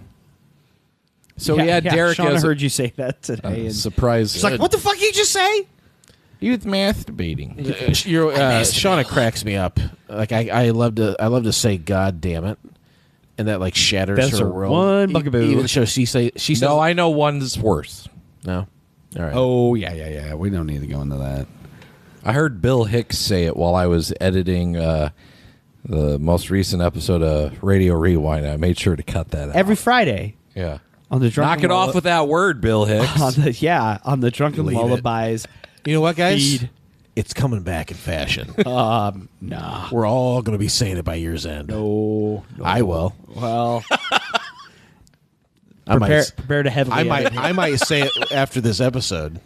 So we had Derek Shauna as heard you say that today. and surprise. She's like, "What the fuck did you just say?" He was masturbating. Shauna cracks me up. Like I love to say "God damn it," and that like shatters That's her her world. one bugaboo. Even so, she says No, I know one's worse. no. All right. Oh yeah. We don't need to go into that. I heard Bill Hicks say it while I was editing the most recent episode of Radio Rewind. I made sure to cut that out. Every Friday. Yeah. On the Drunken Knock it off with that word, Bill Hicks. on the Drunken Leave it. Lullabies. You know what, guys? Feed. It's coming back in fashion. Nah. We're all going to be saying it by year's end. No. I will. Well, I prepare to heavily. I might say it after this episode.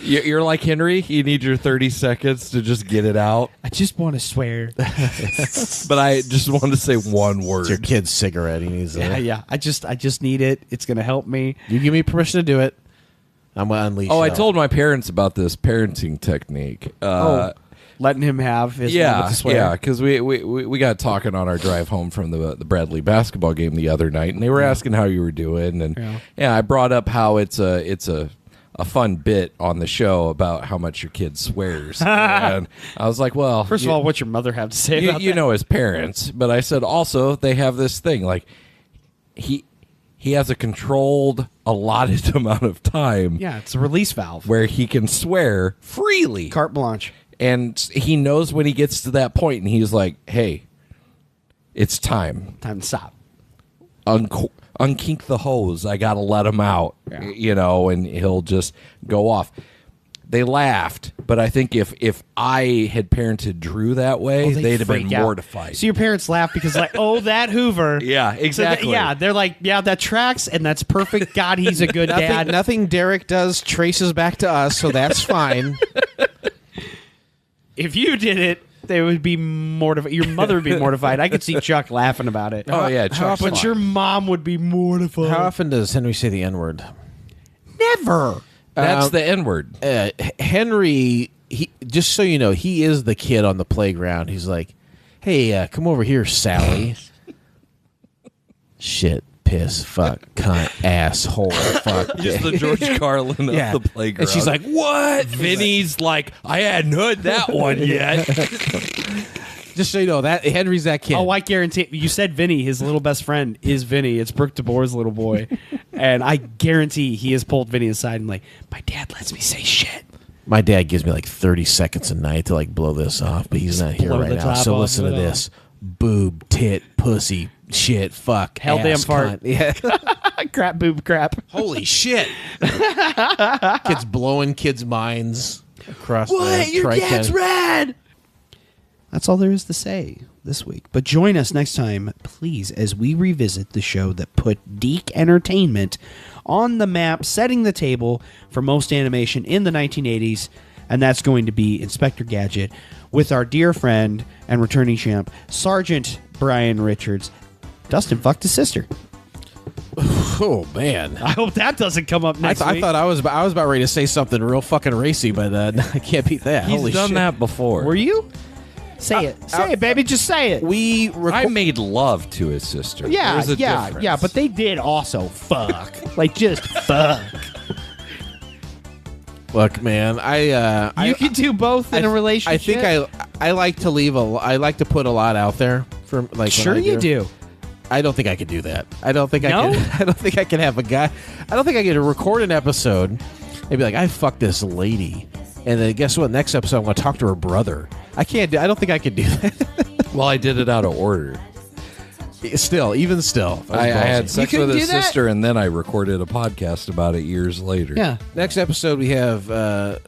You're like Henry. You need your 30 seconds to just get it out. I just want to swear. But I just want to say one word. It's your kid's cigarette. He needs it. Yeah. I just need it. It's gonna help me. You give me permission to do it. I'm going to unleash Oh, I it out. told my parents about this parenting technique. Letting him have his moment Yeah, to swear. yeah, because we got talking on our drive home from the Bradley basketball game the other night, and they were asking how you were doing, and I brought up how it's a fun bit on the show about how much your kid swears, and I was like, well, First of all, what's your mother have to say about you that? know, as parents, but I said also they have this thing like he has a controlled, allotted amount of time. Yeah, it's a release valve where he can swear freely, carte blanche. And he knows when he gets to that point, and he's like, hey, it's time. Time to stop. Unkink the hose. I got to let him out, you know, and he'll just go off. They laughed, but I think if I had parented Drew that way, they'd have been mortified. So your parents laugh because like, oh, that Hoover. Yeah, exactly. So they're like, yeah, that tracks, and that's perfect. God, he's a good dad. Nothing Derek does traces back to us, so that's fine. If you did it, they would be mortified. Your mother would be mortified. I could see Chuck laughing about it. Oh, yeah, Chuck's but fine. your mom would be mortified. How often does Henry say the N-word? Never. That's the N-word. Henry, just so you know, he is the kid on the playground. He's like, hey, come over here, Sally. Shit, piss, fuck, cunt, asshole, fuck. Just the George Carlin of the playground. And she's like, what? Vinny's like, I hadn't heard that one yet. Just so you know, that Henry's that kid. Oh, I guarantee. You said Vinny, his little best friend is Vinny. It's Brooke DeBoer's little boy. And I guarantee he has pulled Vinny aside and like, my dad lets me say shit. My dad gives me like 30 seconds a night to like blow this off, but he's not here blow right the now. top So off listen to of it this. Boob, tit, pussy, shit, fuck, Hell ass, damn fart. cunt. Yeah. Crap, boob, crap. Holy shit. Kids blowing kids' minds across the Your dad's Tri-County. rad. That's all there is to say this week. But join us next time, please, as we revisit the show that put Deke Entertainment on the map, setting the table for most animation in the 1980s, and that's going to be Inspector Gadget with our dear friend and returning champ, Sergeant Brian Richards. Dustin fucked his sister. Oh, man. I hope that doesn't come up next week. I thought I was about ready to say something real fucking racy, but I can't beat that. He's Holy done shit. that before. Were you? Say it. Say it, baby. Just say it. I made love to his sister. Yeah, There's a yeah, difference. yeah, but they did also fuck. Like, just fuck. Look, man, You can do both in a relationship. I think I like to I like to put a lot out there for like. when Sure I you do. I don't think I could do that. I don't think No? I can. I don't think I can have a guy. I don't think I can record an episode and be like, I fucked this lady, and then guess what? Next episode, I'm going to talk to her brother. I can't. I don't think I could do that. Well, I did it out of order. Even still, I had sex with his do that? sister, and then I recorded a podcast about it years later. Yeah. Next episode, we have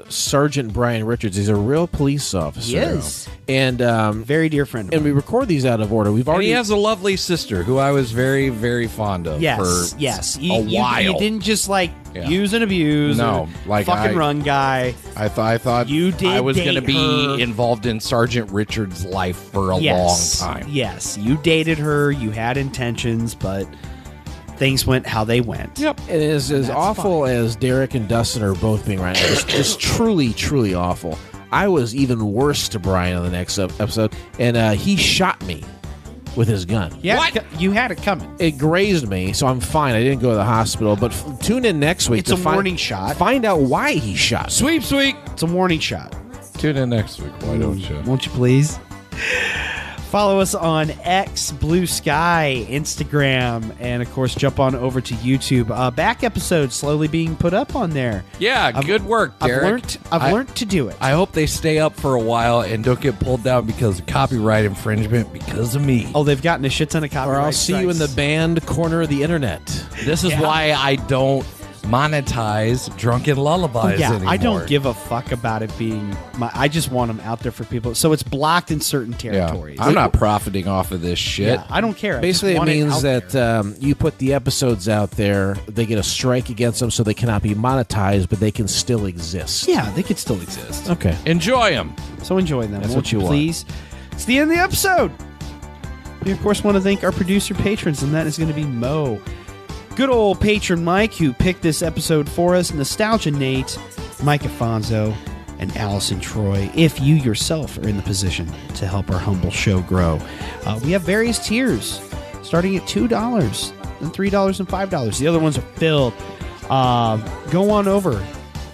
Sergeant Brian Richards. He's a real police officer. He is. And very dear friend of and we record these out of order. We've And already he has a lovely sister who I was very, very fond of Yes, for yes. a while. You didn't just like use and abuse. No, or like fucking run guy. I thought You did I was date going to be her. involved in Sergeant Richards' life for a Yes. long time. Yes, you dated her. You had intentions, but things went how they went. Yep. It is as awful as Derek and Dustin are both being right now. It's truly, truly awful. I was even worse to Brian on the next episode, and he shot me with his gun. Yeah, you had it coming. It grazed me, so I'm fine. I didn't go to the hospital, but tune in next week It's a warning shot. Find out why he shot me. Sweep. It's a warning shot. Tune in next week. Why don't you? Won't you please? Follow us on X, Blue Sky, Instagram, and of course, jump on over to YouTube. Back episodes slowly being put up on there. Yeah, good work, Derek. I've learned to do it. I hope they stay up for a while and don't get pulled down because of copyright infringement because of me. Oh, they've gotten a shit ton of copyright Or I'll see you in the banned corner of the internet. This is why I don't monetize Drunken Lullabies anymore. I don't give a fuck about it being. I just want them out there for people. So it's blocked in certain territories. I'm not profiting off of this shit. Yeah, I don't care. I Basically, just it want means out that you put the episodes out there, they get a strike against them, so they cannot be monetized, but they can still exist. Yeah, they could still exist. Okay. Enjoy them. So enjoy them. That's won't what you want. please? It's the end of the episode. We, of course, want to thank our producer patrons, and that is going to be Mo. Good old patron Mike, who picked this episode for us, Nostalgia Nate, Mike Afonso, and Allison Troy, if you yourself are in the position to help our humble show grow. We have various tiers, starting at $2, then $3 and $5. The other ones are filled. Go on over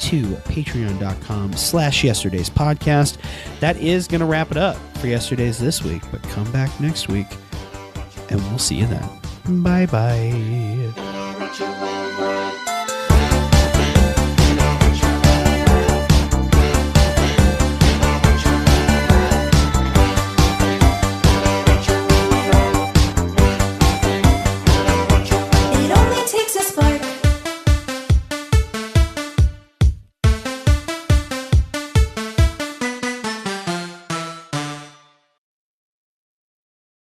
to patreon.com/Yesterdaze podcast. That is going to wrap it up for Yesterdays this week, but come back next week, and we'll see you then. Bye-bye.